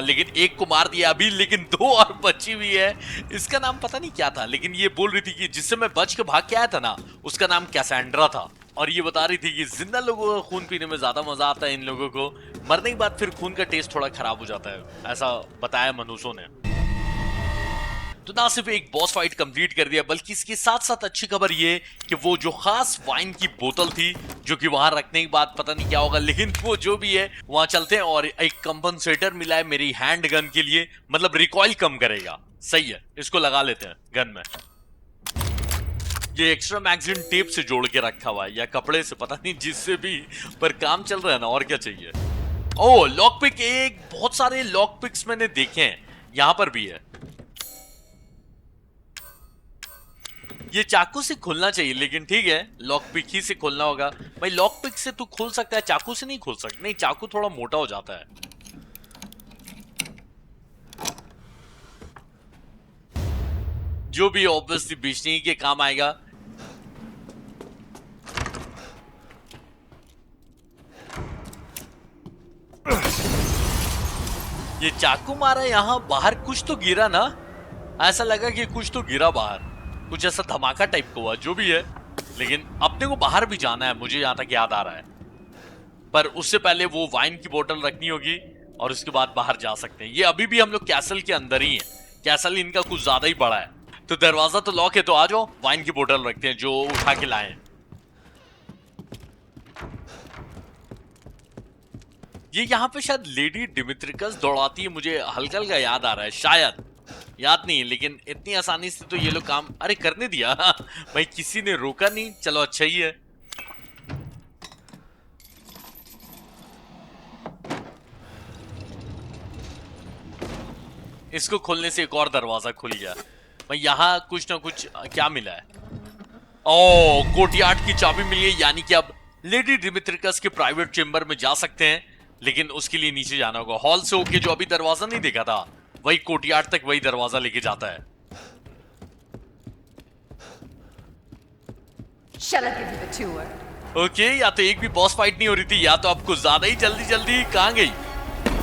लेकिन एक को मार दिया अभी, लेकिन 2 और बची हुई है। इसका नाम पता नहीं क्या था, लेकिन ये बोल रही थी कि जिससे मैं बच के भाग के आया था ना, उसका नाम कैसेंड्रा था। और ये बता रही थी कि जिंदा लोगों का खून पीने में ज्यादा मजा आता है इन लोगों को, मरने के बाद फिर खून का टेस्ट थोड़ा खराब हो जाता है, ऐसा बताया मनुष्यों ने। तो ना सिर्फ एक बॉस फाइट कंप्लीट कर दिया, बल्कि इसके साथ साथ अच्छी खबर ये कि वो जो खास वाइन की बोतल थी जो कि वहां रखने के बाद पता नहीं क्या होगा, लेकिन वो जो भी है वहां चलते हैं। और एक कंपनसेटर मिला है मेरी हैंड गन के लिए, मतलब रिकॉइल कम करेगा। सही है, इसको लगा लेते हैं गन में। ये एक्स्ट्रा मैगजीन टेप से जोड़ के रखा हुआ है या कपड़े से, पता नहीं, जिससे भी, पर काम चल रहा है ना, और क्या चाहिए। ओह लॉक पिक, एक बहुत सारे लॉक पिक्स मैंने देखे हैं, यहां पर भी है। ये चाकू से खुलना चाहिए, लेकिन ठीक है, लॉक पिक ही से खोलना होगा। भाई लॉक पिक से तू खोल सकता है, चाकू से नहीं खोल सकता। नहीं, चाकू थोड़ा मोटा हो जाता है। जो भी ऑब्वियसली बेचने के काम आएगा। ये चाकू मारा यहां बाहर, कुछ तो गिरा ना, ऐसा लगा कि कुछ तो गिरा बाहर, कुछ ऐसा धमाका टाइप का हुआ, जो भी है। लेकिन अपने को बाहर भी जाना है, मुझे यहां तक याद आ रहा है, पर उससे पहले वो वाइन की बोतल रखनी होगी और उसके बाद बाहर जा सकते हैं। ये अभी भी हम लोग कैसल के अंदर ही हैं, कैसल इनका कुछ ज्यादा ही बड़ा है। तो दरवाजा तो लॉक है, तो आ जाओ, वाइन की बोतल रखते हैं जो उठा के लाए हैं। ये यहाँ पे शायद लेडी डिमित्रिकस दौड़ाती है, मुझे हल्का हल्का याद आ रहा है, शायद याद नहीं, लेकिन इतनी आसानी से तो ये लोग काम, अरे करने दिया भाई, किसी ने रोका नहीं, चलो अच्छा ही है। इसको खोलने से एक और दरवाजा खुल गया। भाई यहाँ कुछ ना कुछ क्या मिला है। ओह कोर्टयार्ड की चाबी मिली है, यानी कि अब लेडी डिमित्रिकस के प्राइवेट चेंबर में जा सकते हैं, लेकिन उसके लिए नीचे जाना होगा। हॉल से होके जो अभी दरवाजा नहीं देखा था, वही कोर्टयार्ड तक वही दरवाजा लेके जाता है। Shall I give you the tour? Okay, या तो एक भी बॉस फाइट नहीं हो रही थी, या तो आपको ज्यादा ही जल्दी जल्दी कहां गई,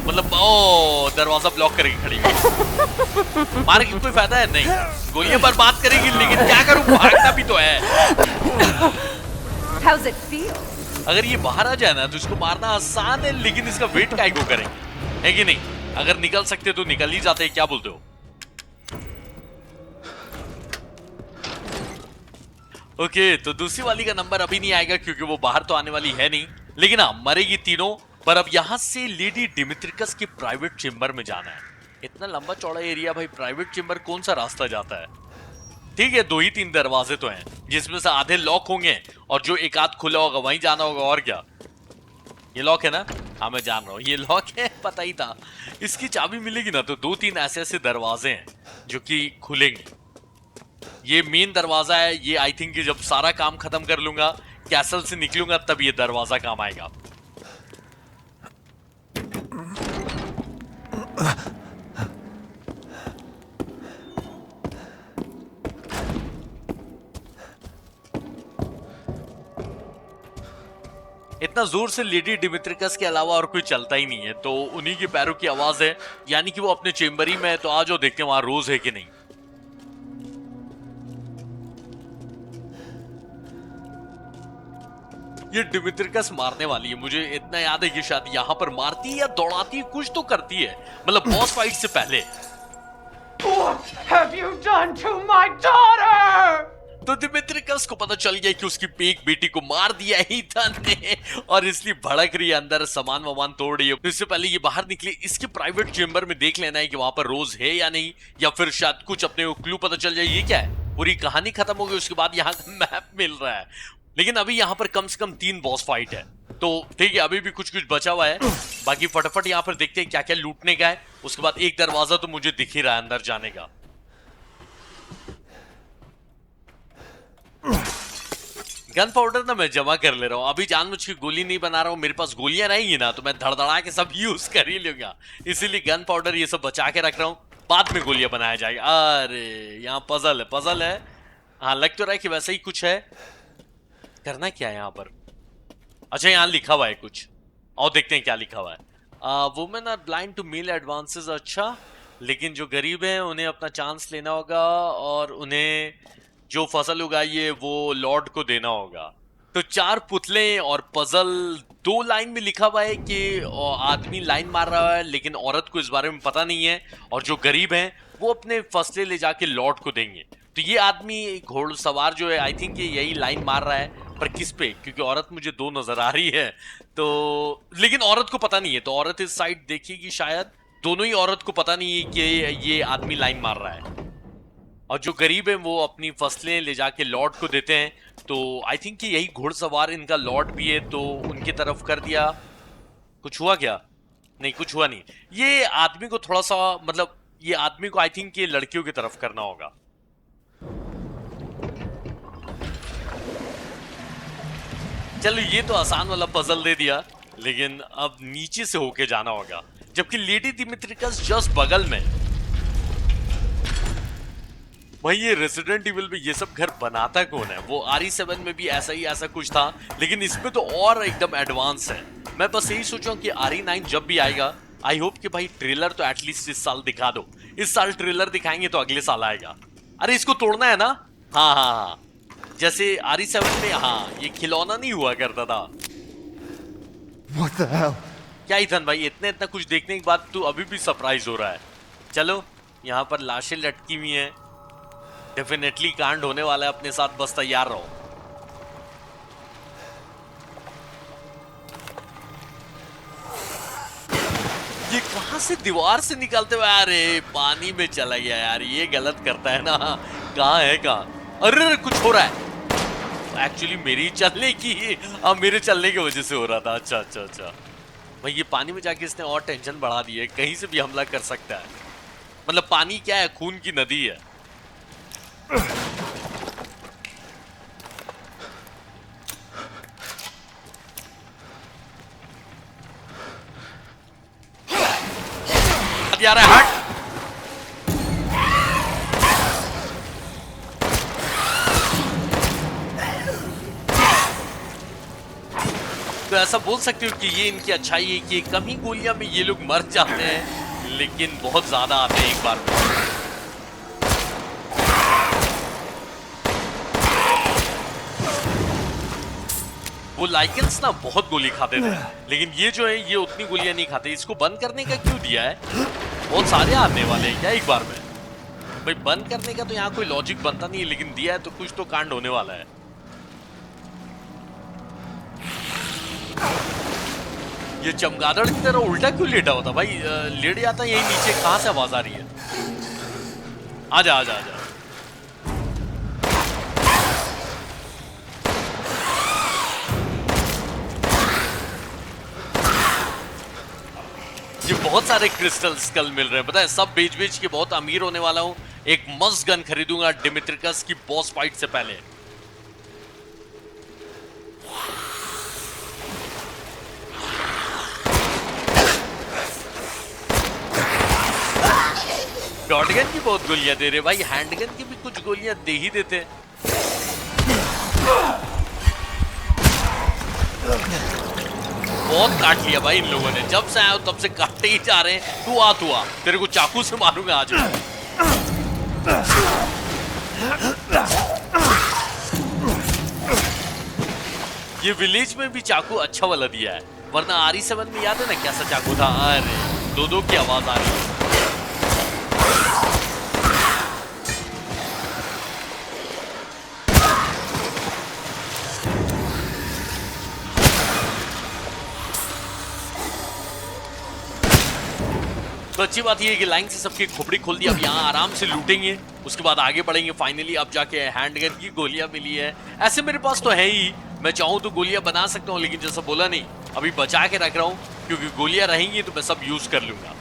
मतलब ओ दरवाजा ब्लॉक करके खड़ी हुई। मार के कोई फायदा है नहीं, गोलियां बर्बाद करेगी, लेकिन क्या करूं, भागना भी तो है। How's it feel? अगर ये बाहर आ जाए ना तो इसको मारना आसान है, लेकिन इसका वेट काहे को करेंगे, है कि नहीं। अगर निकल सकते तो निकल ही जाते, क्या बोलते हो। ओके, तो दूसरी वाली का नंबर अभी नहीं आएगा क्योंकि वो बाहर तो आने वाली है नहीं, लेकिन हाँ मरेगी तीनों। पर अब यहां से लेडी डिमित्रिकस के प्राइवेट चेंबर में जाना है। इतना लंबा चौड़ा एरिया, भाई प्राइवेट चेंबर कौन सा रास्ता जाता है। ठीक है, 2 ही 3 दरवाजे तो हैं, जिसमें से आधे लॉक होंगे और जो एक आध खुला होगा वहीं जाना होगा, और क्या। ये लॉक है ना, हाँ मैं जान रहा हूँ ये लॉक है, पता ही था। इसकी चाबी मिलेगी ना तो 2-3 ऐसे ऐसे दरवाजे हैं जो कि खुलेंगे। ये मेन दरवाजा है, ये आई थिंक कि जब सारा काम खत्म कर लूंगा, कैसल से निकलूंगा, तब ये दरवाजा काम आएगा। इतना जोर से लेडी डिमित्रिकस के अलावा और कोई चलता ही नहीं है, तो उन्हीं के पैरों की आवाज है, यानी कि वो अपने चेंबर ही में है। तो आ जाओ देखते हैं वहां रोज है कि नहीं। ये डिमित्रिकस मारने वाली है, मुझे इतना याद है कि शायद यहां पर मारती है या दौड़ाती है, कुछ तो करती है, मतलब बॉस फाइट से पहले। What have you done to my daughter? तो डिमित्रिकस को पता चल गया कि उसकी एक बेटी को मार दिया ईथन ने, और इसलिए भड़क रही है, अंदर सामान वामान तोड़ रही है। तो इससे पहले ये बाहर निकले, इसके प्राइवेट चेंबर में देख लेना है कि वहां पर रोज है या नहीं, या फिर शायद कुछ अपने को क्लू पता चल जाए। ये क्या है, पूरी कहानी खत्म हो गई, उसके बाद यहाँ का मैप मिल रहा है। लेकिन अभी यहाँ पर कम से कम 3 बॉस फाइट है, तो ठीक है अभी भी कुछ कुछ बचा हुआ है। बाकी फटाफट यहाँ पर देखते हैं क्या क्या लूटने का है। उसके बाद एक दरवाजा तो मुझे दिख ही रहा है अंदर जाने का। गन पाउडर ना मैं जमा कर ले रहा हूँ, अभी जानबूझ के गोली नहीं बना रहा हूँ। मेरे पास गोलियां रहेंगी ना तो मैं धड़धड़ा के सब यूज कर ही लूंगा, इसीलिए गन पाउडर ये सब बचा के रख रहा हूँ, बाद में गोलियां बनाया जाएगा। अरे यहाँ पजल है, पजल है। हाँ लग तो रहा है कि वैसा ही कुछ है। करना क्या है यहाँ पर? अच्छा यहाँ लिखा हुआ है कुछ, और देखते हैं क्या लिखा हुआ है। Women are blind to male advances. अच्छा, लेकिन जो गरीब हैं उन्हें अपना चांस लेना होगा, और उन्हें जो फसल उगाई है वो लॉर्ड को देना होगा। तो 4 पुतले और पजल, 2 लाइन में लिखा हुआ है कि आदमी लाइन मार रहा है, लेकिन औरत को इस बारे में पता नहीं है, और जो गरीब हैं वो अपने फसलें ले जाके लॉर्ड को देंगे। तो ये आदमी घोड़सवार जो है आई थिंक ये यही लाइन मार रहा है, पर किस पे? क्योंकि औरत मुझे दो नजर आ रही है, तो लेकिन औरत को पता नहीं है, तो औरत इस साइड देखेगी शायद। दोनों ही औरत को पता नहीं है कि ये आदमी लाइन मार रहा है, और जो गरीब है वो अपनी फसलें ले जाके लॉर्ड को देते हैं। तो आई थिंक कि यही घुड़सवार इनका लॉर्ड भी है, तो उनकी तरफ कर दिया। कुछ हुआ क्या? नहीं, कुछ हुआ नहीं। ये आदमी को थोड़ा सा, मतलब ये आदमी को आई थिंक ये लड़कियों की तरफ करना होगा। चलो ये तो आसान वाला पजल दे दिया, लेकिन अब नीचे से होके जाना होगा, जबकि लेडी दिमित्रिकस जस्ट बगल में। भाई ये रेसिडेंट इविल में ये सब घर बनाता कौन है? वो RE7 में भी ऐसा कुछ था, लेकिन इसमें तो और एकदम एडवांस है। मैं बस यही सोच रहा हूँ कि RE9 जब भी आएगा, आई होप कि भाई ट्रेलर तो एटलीस्ट इस साल दिखा दो। इस साल ट्रेलर दिखाएंगे तो अगले साल आएगा। अरे इसको तोड़ना है ना? हाँ, जैसे RE7 में हाँ ये खिलौना नहीं हुआ करता था। What the hell? क्या ईथन भाई, इतना कुछ देखने के बाद तू अभी भी सरप्राइज हो रहा है? चलो, यहाँ पर लाशें लटकी हुई हैं, डेफिनेटली कांड होने वाला है, अपने साथ बस तैयार रहो। ये कहां से दीवार से निकलते हुए? अरे पानी में चला गया यार, ये गलत करता है ना। कहाँ है कहाँ? अरे कुछ हो रहा है एक्चुअली, मेरी चलने की, अब मेरे चलने की वजह से हो रहा था। अच्छा भाई ये पानी में जाके इसने और टेंशन बढ़ा दी है, कहीं से भी हमला कर सकता है। मतलब पानी क्या है, खून की नदी है। यार हट। तो ऐसा बोल सकते हो कि ये इनकी अच्छाई है कि कम ही गोलियां में ये लोग मर जाते हैं, लेकिन बहुत ज्यादा आते हैं एक बार में। वो लाइकेंस ना बहुत गोली खाते थे, लेकिन ये जो है ये उतनी गोलियां नहीं खाते। इसको बंद करने का क्यों दिया है? बहुत सारे आने वाले हैं क्या एक बार में? भाई बंद करने का तो यहाँ कोई लॉजिक बनता नहीं है, लेकिन दिया है तो कुछ तो कांड होने वाला है। ये चमगादड़ की तरह उल्टा क्यों लेटा होता भाई? लेट जाता यही नीचे, कहां से आवाज आ रही है? आजा आजा आजा। ये बहुत सारे क्रिस्टल स्कल मिल रहे हैं, पता है? सब बेच के बहुत अमीर होने वाला हूं। एक मस्त गन खरीदूंगा डिमित्रिकस की बॉस फाइट से पहले। शॉटगन की बहुत गोलियां दे रहे भाई, हैंडगन की भी कुछ गोलियां दे ही देते। बहुत काट लिया भाई इन लोगों ने, जब से आया तब से काटते ही जा रहे हैं। तू आ तेरे को चाकू से मारूंगा आज। ये विलेज में भी चाकू अच्छा वाला दिया है, वरना RE7 में याद है ना कैसा चाकू था? अरे दो की आवाज आ रही है। तो अच्छी बात ये है कि लाइन से सबकी खोपड़ी खोल दी। अब यहाँ आराम से लूटेंगे, उसके बाद आगे बढ़ेंगे। फाइनली अब जाके हैंडगन की गोलियां मिली है। ऐसे मेरे पास तो है ही, मैं चाहूँ तो गोलियां बना सकता हूँ, लेकिन जैसा बोला नहीं, अभी बचा के रख रहा हूँ, क्योंकि गोलियां रहेंगी तो मैं सब यूज कर लूंगा।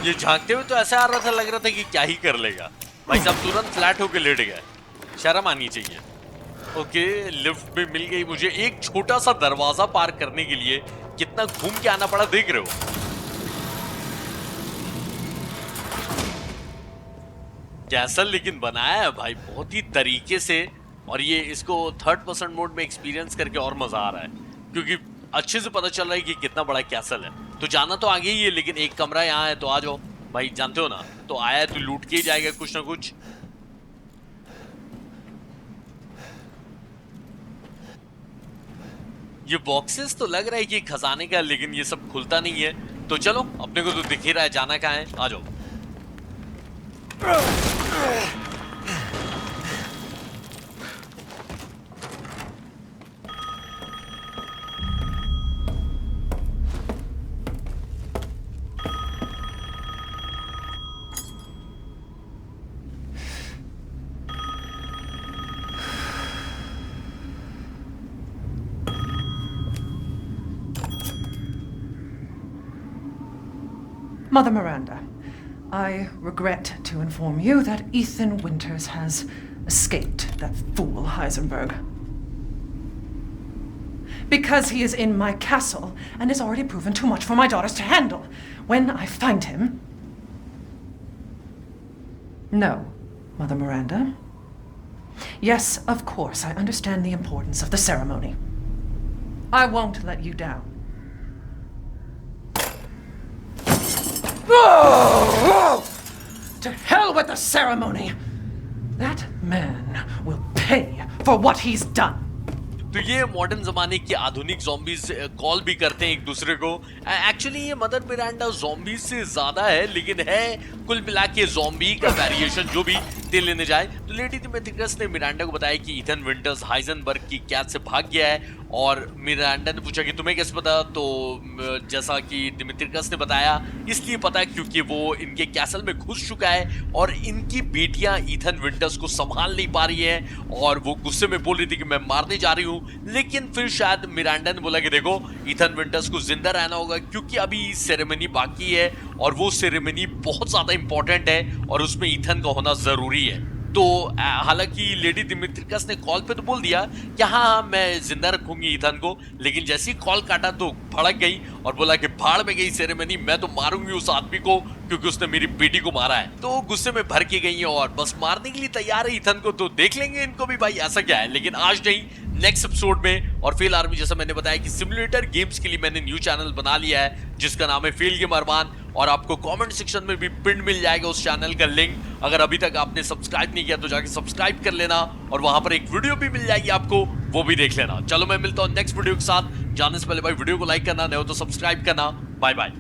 ये झांकते हुए तो ऐसा आ रहा था, लग रहा था कि क्या ही कर लेगा भाई साहब। तुरंत फ्लैट होके लेट गए, शर्म आनी चाहिए। ओके, लिफ्ट भी मिल गई मुझे। एक छोटा सा दरवाजा पार करने के लिए कितना घूम के आना पड़ा, देख रहे हो? कैसल लेकिन बनाया है भाई बहुत ही तरीके से, और ये इसको 3rd-person मोड में एक्सपीरियंस करके और मजा आ रहा है, क्योंकि अच्छे से पता चल रहा है कि कितना बड़ा कैसल है। तो जाना तो आगे ही है, लेकिन एक कमरा यहाँ है, तो आ जाओ भाई, जानते हो ना, तो आया है तो लूट के ही जाएगा कुछ ना कुछ। ये बॉक्सेस तो लग रहा है कि खजाने का, लेकिन ये सब खुलता नहीं है। तो चलो, अपने को तो दिख ही रहा है जाना कहाँ है, आ जाओ। Mother Miranda, I regret to inform you that Ethan Winters has escaped that fool Heisenberg. Because he is in my castle and has already proven too much for my daughters to handle. When I find him... No, Mother Miranda. Yes, of course, I understand the importance of the ceremony. I won't let you down. To hell with the ceremony! That man will pay for what he's done. तो ये modern जमाने की आधुनिक zombies call भी करते हैं एक दूसरे को। एक्चुअली ये मदर मिरांडा ज़ॉम्बीज से ज्यादा है, लेकिन है कुल मिला के ज़ॉम्बी का वेरिएशन जो भी दे लेने जाए। तो लेडी डिमित्रियस ने मिरांडा को बताया कि ईथन विंटर्स हाइजेनबर्ग की कैद से भाग गया है, और मिरांडा ने पूछा कि तुम्हें कैसे पता? तो जैसा कि डिमित्रियस ने बताया, इसलिए पता क्योंकि वो इनके कैसल में घुस चुका है और इनकी बेटियां ईथन विंटर्स को संभाल नहीं पा रही हैं, और वो गुस्से में बोल रही थी कि मैं मारने जा रही हूँ। लेकिन फिर शायद मिरांडा ने बोला कि देखो, ईथन विंटर्स को जिंदा रहना होगा क्योंकि अभी सेरेमनी बाकी है, और वो सेरेमनी बहुत ज्यादा इंपॉर्टेंट है और उसमें ईथन का होना जरूरी है। तो हालांकि लेडी डिमित्रियस ने कॉल पे तो बोल दिया कि हाँ मैं जिंदा रखूंगी ईथन को, लेकिन जैसे ही कॉल काटा तो भड़क गई और बोला कि भाड़ में गई सेरेमनी, मैं तो मारूंगी उस आदमी को क्योंकि उसने मेरी बेटी को मारा है। तो गुस्से में भर के गई है और बस मारने के लिए तैयार है ईथन को। तो देख लेंगे इनको भी भाई ऐसा क्या है, लेकिन आज नहीं, नेक्स्ट एपिसोड में। और फेल आर्मी, जैसा मैंने बताया कि सिमुलेटर गेम्स के लिए मैंने न्यू चैनल बना लिया है जिसका नाम है फेल गेम अरमान, और आपको कमेंट सेक्शन में भी पिन मिल जाएगा उस चैनल का लिंक। अगर अभी तक आपने सब्सक्राइब नहीं किया तो जाके सब्सक्राइब कर लेना, और वहां पर एक वीडियो भी मिल जाएगी आपको, वो भी देख लेना। चलो मैं मिलता हूँ नेक्स्ट वीडियो के साथ। जाने से पहले भाई वीडियो को लाइक करना, नहीं हो तो सब्सक्राइब करना। Bye bye.